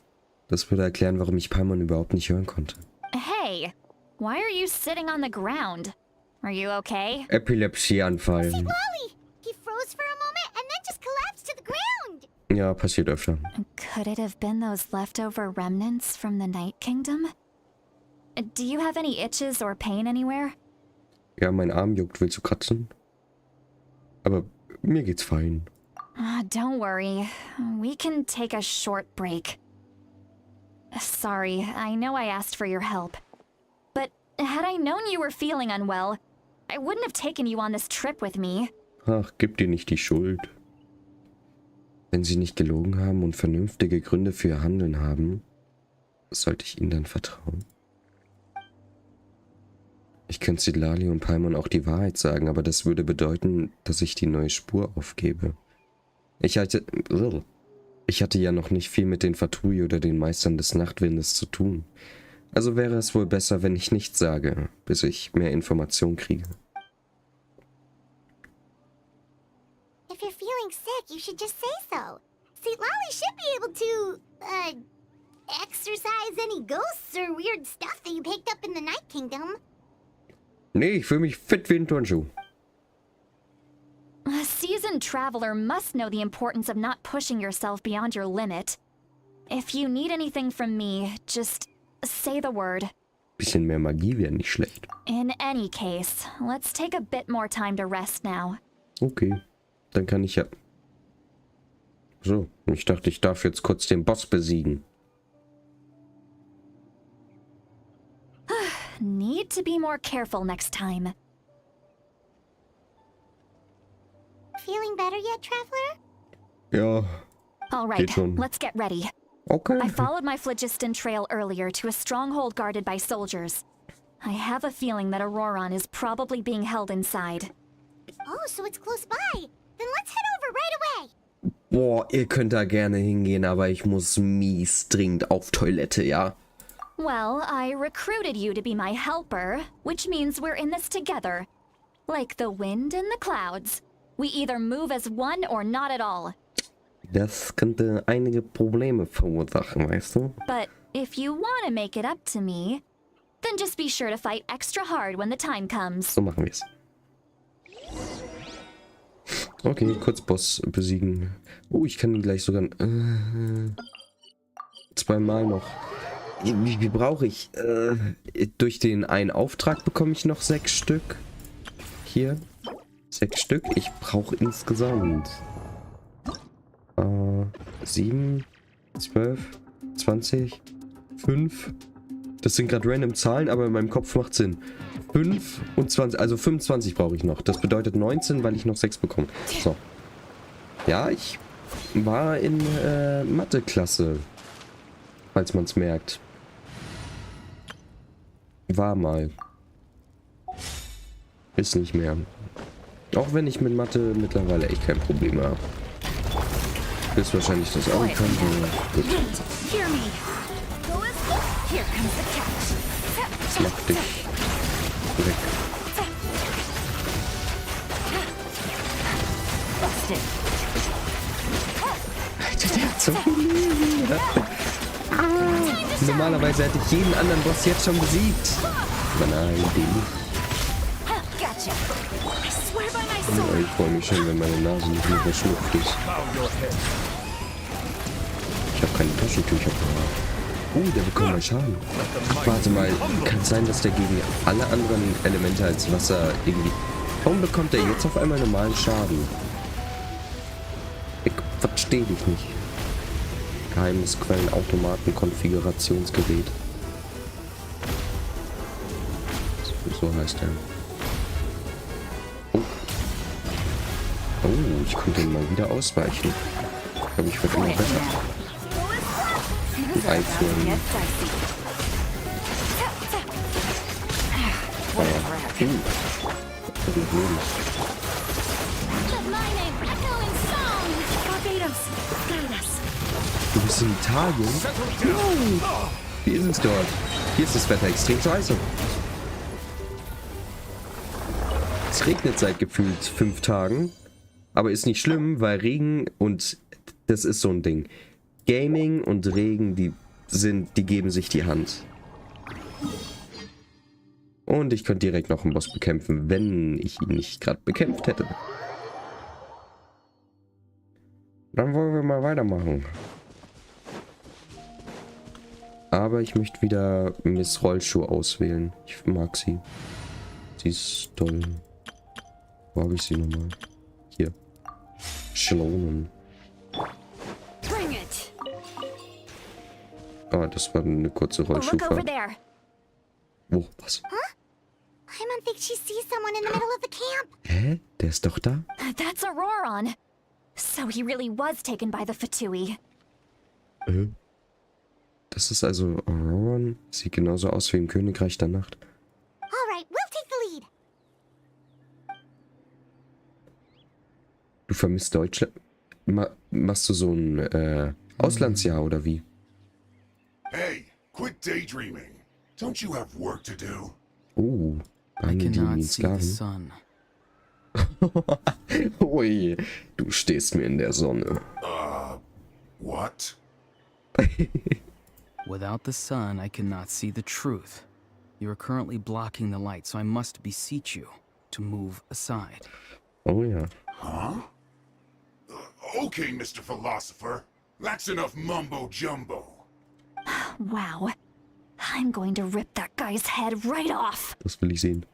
Das würde erklären, warum ich Paimon überhaupt nicht hören konnte. Hey, why are you sitting on the ground? Are you okay? Epilepsieanfall. See Lolly. He froze for a moment and then just collapsed to the ground. Ja, passiert öfter. Could it have been those leftover remnants from the Night Kingdom? Do you have any itches or pain anywhere? Ja, mein Arm juckt, willst du kratzen? Aber mir geht's fein. Don't worry. We can take a short break. Sorry, I know I asked for your help. But had I known you were feeling unwell, I wouldn't have taken you on this trip with me. Ach, gib dir nicht die Schuld. Wenn sie nicht gelogen haben und vernünftige Gründe für ihr Handeln haben, sollte ich ihnen dann vertrauen? Ich könnte Sidlali und Paimon auch die Wahrheit sagen, aber das würde bedeuten, dass ich die neue Spur aufgebe. Ich hatte ja noch nicht viel mit den Fatui oder den Meistern des Nachtwindes zu tun. Also wäre es wohl besser, wenn ich nichts sage, bis ich mehr Informationen kriege. If you're feeling sick, you should just say so. See, Lolly should be able to, exorcise any ghosts or weird stuff that you picked up in the Night Kingdom. Nee, ich fühle mich fit wie ein Turnschuh. A seasoned traveler must know the importance of not pushing yourself beyond your limit. If you need anything from me, just say the word. Bisschen mehr Magie wäre nicht schlecht. In any case, let's take a bit more time to rest now. Okay, dann kann ich ja... So, ich dachte, ich darf jetzt kurz den Boss besiegen. Need to be more careful next time. Feeling better yet, Traveler? Ja, All right, Geht schon. let's get ready. okay. I followed my phlogiston trail earlier to a stronghold guarded by soldiers. I have a feeling that Auroron is probably being held inside. Oh, so it's close by. Then let's head over right away. Boah, ihr könnt da gerne hingehen, aber ich muss mies dringend auf Toilette, ja? Well, I recruited you to be my helper, which means we're in this together. Like the wind and the clouds. We either move as one or not at all. Das könnte einige Probleme verursachen, weißt du? But if you want to make it up to me, then just be sure to fight extra hard when the time comes. So machen wir es. Okay, kurz Boss besiegen. Oh, ich kann ihn gleich sogar... zweimal noch. Wie brauche ich? Durch den einen Auftrag bekomme ich noch 6 Stück. Hier. 6 Stück. Ich brauche insgesamt 7, 12, 20, 5. Das sind gerade random Zahlen, aber in meinem Kopf macht Sinn. 5 und 20, also 25 brauche ich noch. Das bedeutet 19, weil ich noch 6 bekomme. So. Ja, ich war in Mathe-Klasse. Falls man es merkt. War mal. Ist nicht mehr. Auch wenn ich mit Mathe mittlerweile echt kein Problem habe. Ist wahrscheinlich das auch kann. Gut. Hear me. Here comes the catch. Das macht dich weg. Busted. Alter, der hat so viel Leben. Normalerweise hätte ich jeden anderen Boss jetzt schon besiegt. Aber nein, den nicht. Gotcha. I swear by my Ja, sword. ich freue mich schon, wenn meine Nase nicht mehr verschnupft ist. Ich habe keine Taschentücher. Der bekommt mal Schaden. Warte mal, kann es sein, dass der gegen alle anderen Elemente als Wasser irgendwie... Warum bekommt er jetzt auf einmal normalen Schaden? Ich verstehe dich nicht. Geheimes Quellenautomaten-Konfigurationsgerät. So heißt er. Oh, ich konnte ihn mal wieder ausweichen. Ich glaube, ich werde immer besser. Einführen. Du bist in Italien? Oh, wie ist es dort? Hier ist das Wetter extrem scheiße. Es regnet seit gefühlt 5 Tagen. Aber ist nicht schlimm, weil Regen und das ist so ein Ding. Gaming und Regen, die geben sich die Hand. Und ich könnte direkt noch einen Boss bekämpfen, wenn ich ihn nicht gerade bekämpft hätte. Dann wollen wir mal weitermachen. Aber ich möchte wieder Miss Rollschuh auswählen. Ich mag sie. Sie ist toll. Wo habe ich sie nochmal? Hier. Schlonen. Ah, das war eine kurze Rollschuhfahrt. Wo? Was? Paimon thinks she sees someone in the middle of the camp. Hä? Der ist doch da? That's Auroron. So he really was taken by the Fatui. Das ist also Auroron. Sieht genauso aus wie im Königreich der Nacht. All right, we'll take the lead. Du vermisst Deutschland? Machst du so ein Auslandsjahr oder wie? Hey, quit daydreaming. Don't you have work to do? Oh, I behandeln die ihn wie cannot see the Sklaven? sun. Ui, du stehst mir in der Sonne. What? Without the sun, I cannot see the truth. You are currently blocking the light, so I must beseech you to move aside. Oh ja. Huh? Okay, Mr. Philosopher. That's enough mumbo-jumbo. Wow. I'm going to rip that guy's head right off. Das will ich sehen.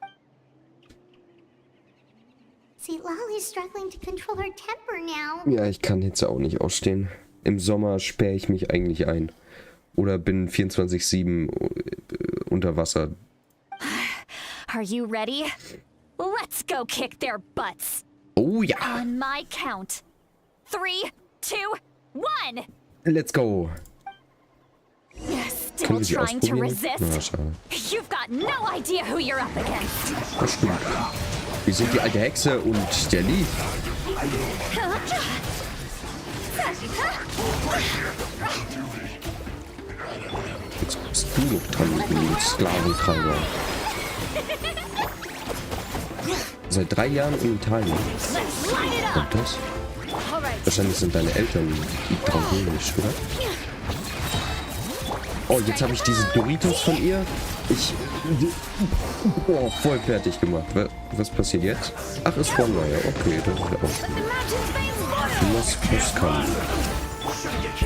See, Lolly's struggling to control her temper now. Ja, ich kann Hitze auch nicht ausstehen. Im Sommer sperre ich mich eigentlich ein. Oder bin 24/7 unter Wasser. Are you ready? Let's go kick their butts. Oh ja. On my count. 3, 2, 1. Let's go. Still Können wir sie trying to ausprobieren? Na, resist? schade. You've got no idea who you're up against. Das stimmt. Wir sind die alte Hexe und der Lied. Jetzt bist du noch dran, du Sklaventreiber. Seit 3 Jahren in Italien. Und das? Wahrscheinlich sind deine Eltern italienisch, oder? Oh, jetzt habe ich diese Doritos von ihr. Oh, voll fertig gemacht. Was passiert jetzt? Ach, ist One ja. Okay, das ist ja auch gut. Was kann.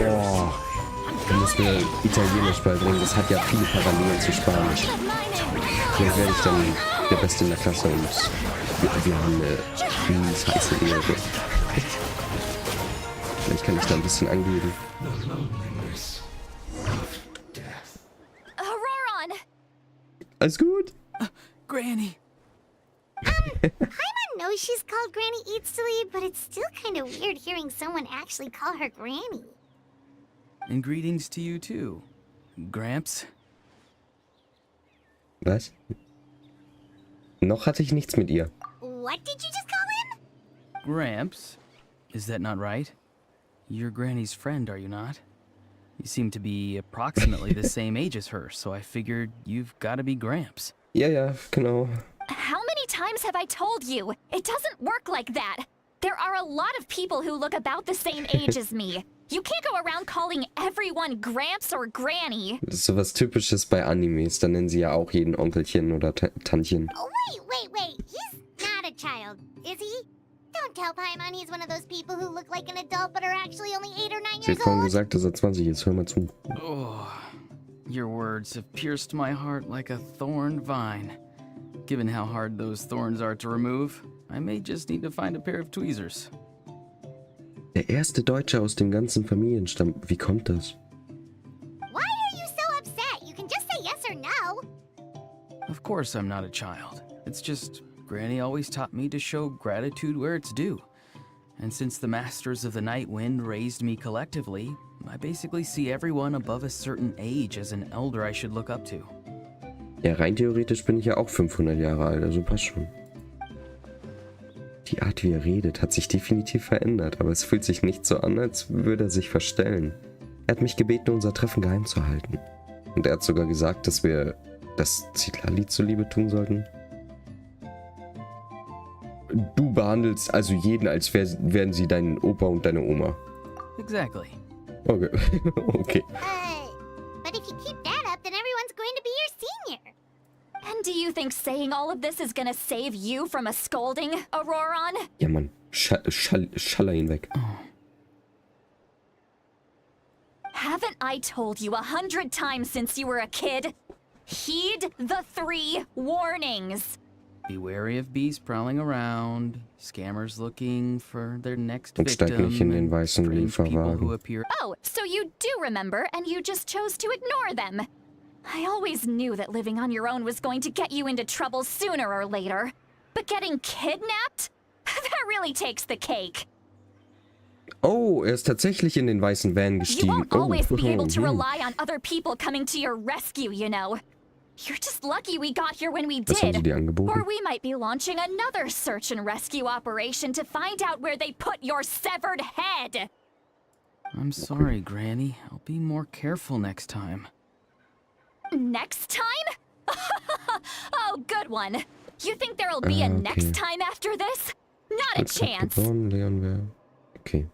Oh, du musst mir Italienisch beibringen. Das hat ja viele Parallelen zu Spanisch. Vielleicht werde ich dann der Beste in der Klasse und wir haben eine heiße Ehe. Vielleicht kann ich da ein bisschen angeben. Auroron! Alles gut? Granny! Paimon knows she's called Granny Eats to Lead, but it's still kind of weird hearing someone actually call her Granny. And greetings to you too, Gramps. Was? Noch hatte ich nichts mit ihr. What did you just call him? Gramps? Is that not right? You're Granny's friend, are you not? You seem to be approximately the same age as her, so I figured you've got to be Gramps. Ja, genau. How many times have I told you? It doesn't work like that. There are a lot of people who look about the same age as me. You can't go around calling everyone Gramps or Granny. Das ist sowas Typisches bei Animes. Da nennen sie ja auch jeden Onkelchen oder Tantchen. Oh, wait. He's not a child, is he? Don't tell Paimon he's one of those people who look like an adult but are actually only 8 or 9 Sie years hat vorhin old. gesagt, dass er 20 ist. Hör mal zu. Oh, your words have pierced my heart like a thorn vine. Given how hard those thorns are to remove, I may just need to find a pair of tweezers. Der erste Deutsche aus dem ganzen Familienstamm. Wie kommt das? Why are you so upset? You can just say yes or no. Of course I'm not a child. It's just Granny always taught me to show gratitude where it's due. And since the Masters of the Night Wind raised me collectively, I basically see everyone above a certain age as an elder I should look up to. Ja, rein theoretisch bin ich ja auch 500 Jahre alt, also passt schon. Die Art, wie er redet, hat sich definitiv verändert, aber es fühlt sich nicht so an, als würde er sich verstellen. Er hat mich gebeten, unser Treffen geheim zu halten. Und er hat sogar gesagt, dass wir das Zitlali zuliebe tun sollten. Du behandelst also jeden, als wären sie dein Opa und deine Oma. Exactly. Okay. Okay. But if you keep that up, then everyone's going to be your senior. And do you think saying all of this is gonna save you from a scolding, Auroron? Ja, Mann. Schaller ihn weg. Haven't I told you 100 times since you were a kid? Heed the 3 warnings. Be wary of bees prowling around, scammers looking for their next Und steig victim, nicht in den and weißen strange people who Lieferwagen. appear. Oh, so you do remember and you just chose to ignore them. I always knew that living on your own was going to get you into trouble sooner or later. But getting kidnapped? That really takes the cake. Oh, er ist tatsächlich in den weißen Van You gestiegen. won't always be able to hm. rely on other people coming to your rescue, you know. You're just lucky we got here when we Was haben sie did. dir angeboten? Or we might be launching another search and rescue operation to find out where they put your severed head. I'm sorry, Granny. I'll be more careful next time. Next time? Oh, good one. You think there'll be a Okay. next time after this? Not a Jetzt hat chance. geboren, Leon wer? Okay.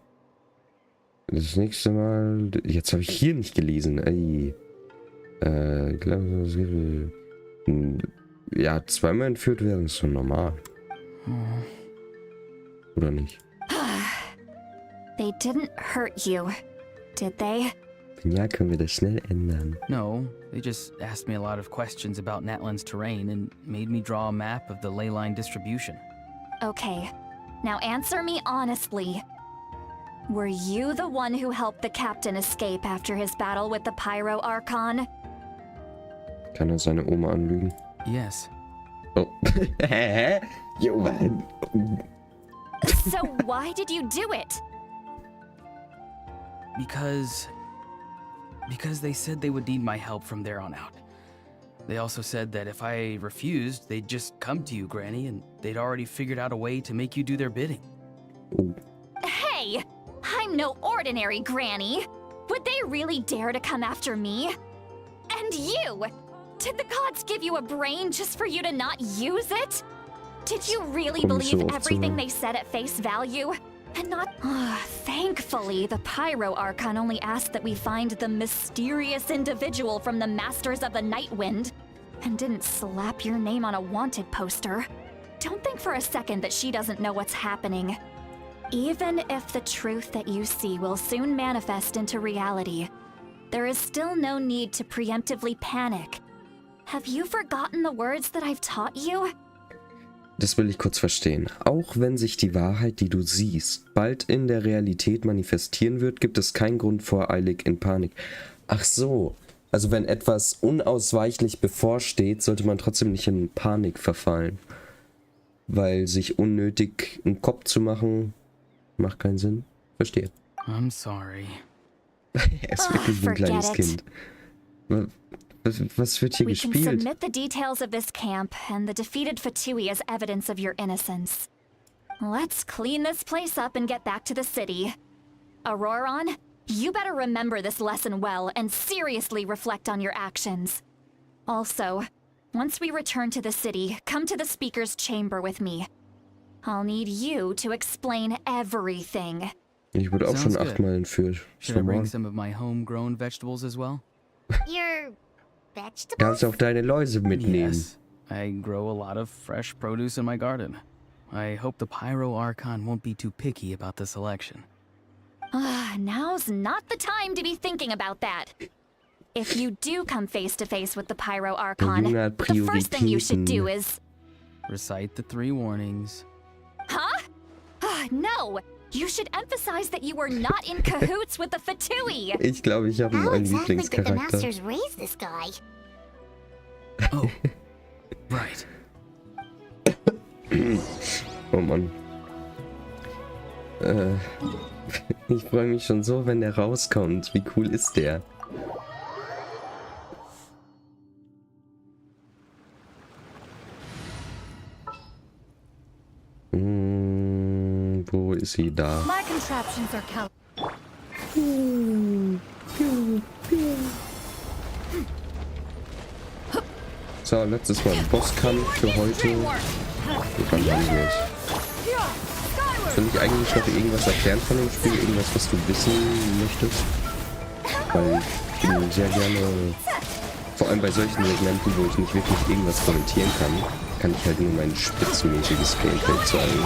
Das nächste Mal... Jetzt habe ich hier nicht gelesen. Ey. Ja, zweimal entführt werden ist schon normal. Oder nicht? They didn't hurt you, did they? Wenn ja, können wir das schnell ändern. No, they just asked me a lot of questions about Natlan's terrain and made me draw a map of the ley line distribution. Okay, now answer me honestly. Were you the one who helped the captain escape after his battle with the Pyro Archon? Kann er seine Oma anlügen? Yes. Oh. Hä? Jo, Mann. So why did you do it? Because they said they would need my help from there on out. They also said that if I refused, they'd just come to you, Granny, and they'd already figured out a way to make you do their bidding. Oh. Hey, I'm no ordinary granny. Would they really dare to come after me? And you! Did the gods give you a brain just for you to not use it? Did you really Komm nicht so believe oft everything zusammen. they said at face value? And not... Thankfully, the Pyro Archon only asked that we find the mysterious individual from the Masters of the Nightwind, and didn't slap your name on a wanted poster. Don't think for a second that she doesn't know what's happening. Even if the truth that you see will soon manifest into reality, there is still no need to preemptively panic. Have you forgotten the words that I've taught you? Das will ich kurz verstehen. Auch wenn sich die Wahrheit, die du siehst, bald in der Realität manifestieren wird, gibt es keinen Grund voreilig in Panik. Ach so. Also wenn etwas unausweichlich bevorsteht, sollte man trotzdem nicht in Panik verfallen. Weil sich unnötig einen Kopf zu machen, macht keinen Sinn. Verstehe. I'm sorry. Er ist wirklich wie ein forget kleines it. Kind. Was wird hier We can gespielt? submit the details of this camp and the defeated Fatui as evidence of your innocence. Let's clean this place up and get back to the city. Auroron, you better remember this lesson well and seriously reflect on your actions. Also, once we return to the city, come to the speaker's chamber with me. I'll need you to explain everything. Ich wurde auch schon Sounds good. 8-mal entführt. Ist Should I bring normal. some of my homegrown vegetables as well? Your vegetables? Kannst auch deine Läuse mitnehmen. Yes. I grow a lot of fresh produce in my garden. I hope the Pyro Archon won't be too picky about the selection. Now's not the time to be thinking about that. If you do come face to face with the Pyro Archon, Junge hat the first thing you should do Prioritäten. is... Recite the 3 warnings. Huh? No! You should emphasize that you were not in cahoots with the Fatui! Ich glaube, ich habe How einen exactly did the Lieblingscharakter. masters raise this guy? Oh, right. Oh Mann. Ich freue mich schon so, wenn der rauskommt. Wie cool ist der? Wo ist sie da? My contraptions are So, letztes Mal Bosskampf für heute. Wann haben wir nicht? Soll ich eigentlich noch irgendwas erklären von dem Spiel? Irgendwas, was du wissen möchtest? Weil ich bin sehr gerne, vor allem bei solchen Segmenten, wo ich nicht wirklich irgendwas kommentieren kann ich halt nur mein spitzenmäßiges Gameplay zeigen.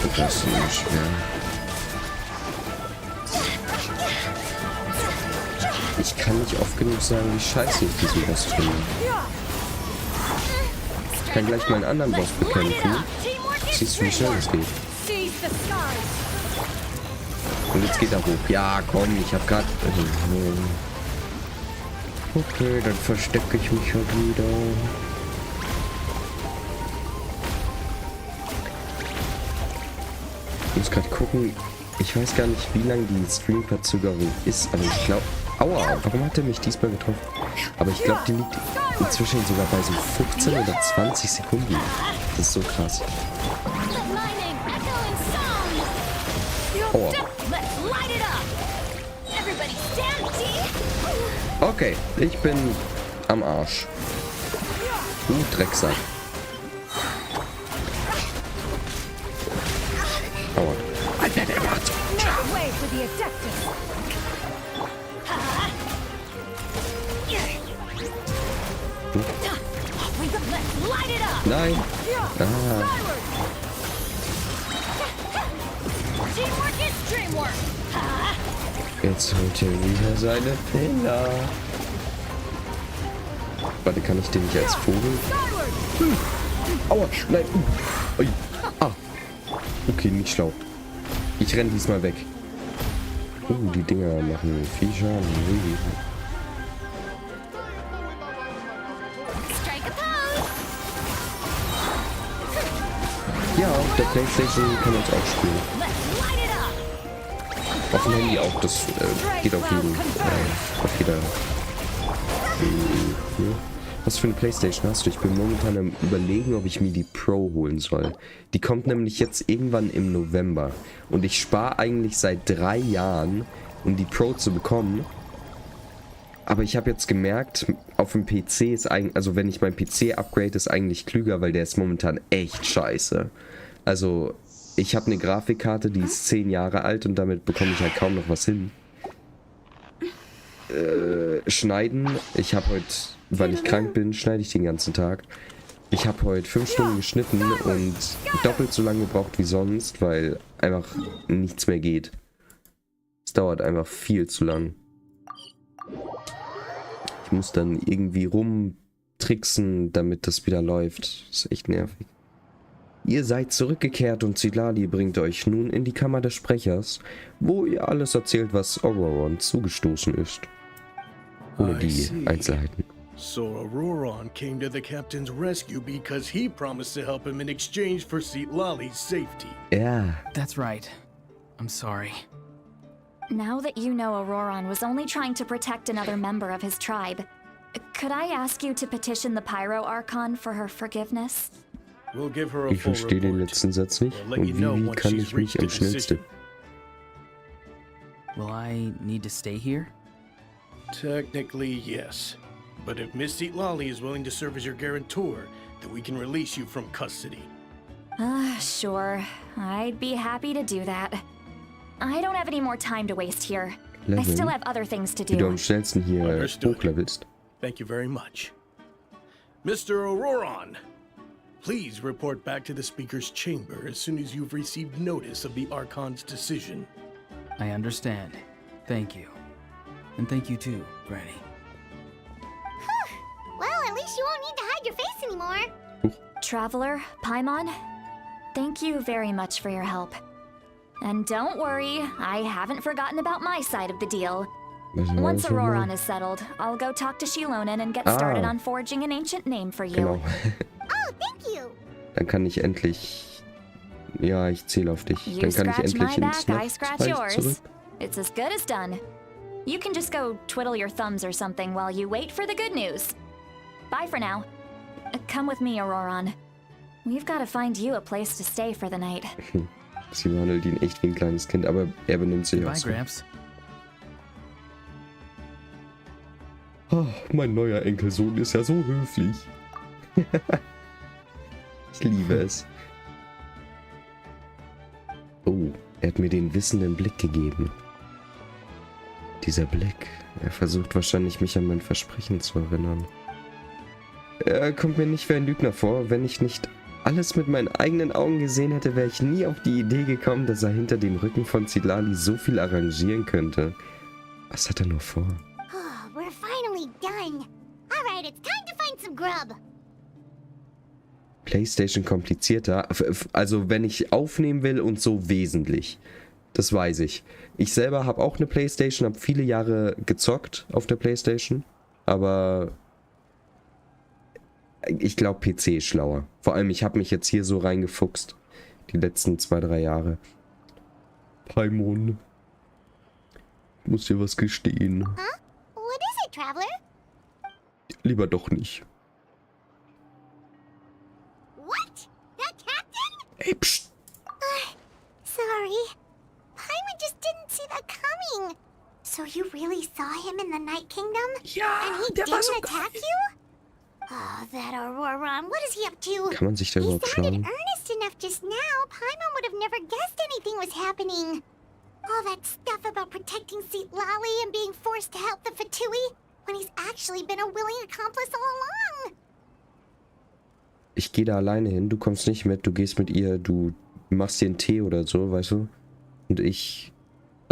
Und das ist nicht schwer. Ich kann nicht oft genug sagen, wie scheiße ich diesen Boss finde. Ich kann gleich mal einen anderen Boss bekämpfen. Siehst du, wie schnell das geht? Und jetzt geht er hoch. Ja, komm, ich hab grad... Okay, dann verstecke ich mich halt wieder. Ich muss gerade gucken. Ich weiß gar nicht, wie lange die Stream-Verzögerung ist, aber ich glaube... Aua, warum hat er mich diesmal getroffen? Aber ich glaube, die liegt inzwischen sogar bei so 15 oder 20 Sekunden. Das ist so krass. Aua. Okay, ich bin am Arsch. Drecksack. Aua. Der macht. Nein. Ah. Jetzt holt er wieder seine Fehler. Warte, kann ich den nicht als Vogel? Aua, nein. Ui. Ah. Okay, nicht schlau. Ich renne diesmal weg. Die Dinger machen viel Schaden. Ja, auf der Playstation kann man es auch spielen. Auf dem Handy auch, das geht auf jeder. Was für eine Playstation hast du? Ich bin momentan am Überlegen, ob ich mir die Pro holen soll. Die kommt nämlich jetzt irgendwann im November. Und ich spare eigentlich seit 3 Jahren, um die Pro zu bekommen. Aber ich habe jetzt gemerkt, auf dem PC ist eigentlich, also wenn ich meinen PC upgrade, ist eigentlich klüger, weil der ist momentan echt scheiße. Also ich habe eine Grafikkarte, die ist 10 Jahre alt und damit bekomme ich halt kaum noch was hin. Schneiden. Ich habe heute, weil ich krank bin, schneide ich den ganzen Tag. Ich habe heute 5 Stunden geschnitten und doppelt so lange gebraucht wie sonst, weil einfach nichts mehr geht. Es dauert einfach viel zu lang. Ich muss dann irgendwie rumtricksen, damit das wieder läuft. Das ist echt nervig. Ihr seid zurückgekehrt und Zilali bringt euch nun in die Kammer des Sprechers, wo ihr alles erzählt, was Auroron zugestoßen ist. Ohne die Einzelheiten. So Auroron came to the captain's rescue because he promised to help him in exchange for Lali's safety. Ja. That's right. I'm sorry. Now that you know Auroron was only trying to protect another member of his tribe, could I ask you to petition the Pyro Archon for her forgiveness? We'll give her a Ich full verstehe den report. letzten Satz nicht. We'll let Und you know wie once kann she's ich mich reached a am schnellsten? decision. Will I need to stay here? Technically, yes. But if Miss Lali is willing to serve as your guarantor, then we can release you from custody. Sure. I'd be happy to do that. I don't have any more time to waste here. I Leveln, still have other things to wie du do. am schnellsten hier Understood. hochlevelst. Thank you very much. Mr. Auroron, please report back to the Speaker's chamber as soon as you've received notice of the Archon's decision. I understand. Thank you. And thank you too, Granny. Well, at least you won't need to hide your face anymore. Traveler, Paimon, thank you very much for your help. And don't worry, I haven't forgotten about my side of the deal. Was war Once das nochmal? Auroron is settled, I'll go talk to Shilonen and get started on forging an ancient name for you. Genau. Oh, thank you. Dann kann ich endlich... Ja, ich zähle auf dich. You Dann kann ich scratch endlich my ins back, I scratch Nachtsreich zurück. yours. It's as good as done. You can just go twiddle your thumbs or something while you wait for the good news. Bye for now. Come with me, Auroron. We've got to find you a place to stay for the night. Sie behandelt ihn echt wie ein kleines Kind, aber er benimmt sich auch Bye, so. Gramps. Oh, mein neuer Enkelsohn ist ja so höflich. Ich liebe es. Oh, er hat mir den wissenden Blick gegeben. Dieser Blick. Er versucht wahrscheinlich, mich an mein Versprechen zu erinnern. Er kommt mir nicht wie ein Lügner vor. Wenn ich nicht alles mit meinen eigenen Augen gesehen hätte, wäre ich nie auf die Idee gekommen, dass er hinter dem Rücken von Zilali so viel arrangieren könnte. Was hat er nur vor? Oh, we're finally done. Alright, it's time to find some grub. PlayStation komplizierter. Also wenn ich aufnehmen will und so wesentlich. Das weiß ich. Ich selber habe auch eine PlayStation, habe viele Jahre gezockt auf der PlayStation. Aber ich glaube, PC ist schlauer. Vor allem, ich habe mich jetzt hier so reingefuchst. Die letzten 2-3 Jahre. Paimon. Ich muss dir was gestehen. Huh? What is it, Traveler? Lieber doch nicht. What? That captain? Ey, pst. Sorry. Paimon just didn't see that coming. So you really saw him in the Night Kingdom? Ja, And he didn't attack you? Oh, that Auroron. What is he up to? Kann man sich da He überhaupt sounded schlagen? earnest enough just now. Paimon would have never guessed anything was happening. All that stuff about protecting Seat Lally and being forced to help the Fatui, when he's actually been a willing accomplice all along. Ich gehe da alleine hin, du kommst nicht mit, du gehst mit ihr, du machst dir einen Tee oder so, weißt du? Und ich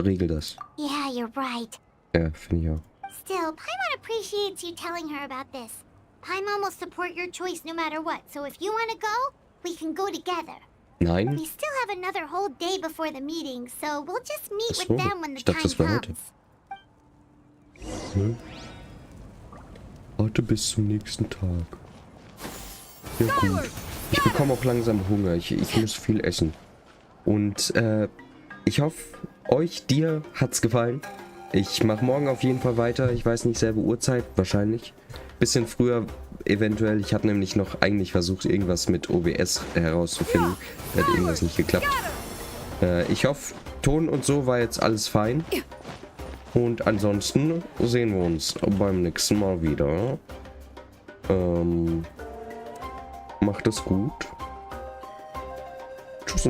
regel das. Yeah, you're right. Ja, finde ich auch. Still, Paimon appreciates you telling her about this. Paimon will support your choice no matter what, so if you want to go, we can go together. Nein? We still have another whole day before the meeting, so we'll just meet Ach so, with them when the ich dachte, time das war heute. comes. Ne? Warte bis zum nächsten Tag. Ja gut. Ich bekomme auch langsam Hunger. Ich muss viel essen. Und ich hoffe, dir hat's gefallen. Ich mache morgen auf jeden Fall weiter. Ich weiß nicht, selbe Uhrzeit, wahrscheinlich. Bisschen früher eventuell. Ich habe nämlich noch eigentlich versucht, irgendwas mit OBS herauszufinden. Hat irgendwas nicht geklappt. Ich hoffe, Ton und so war jetzt alles fein. Und ansonsten sehen wir uns beim nächsten Mal wieder. Macht es gut. Tschüss.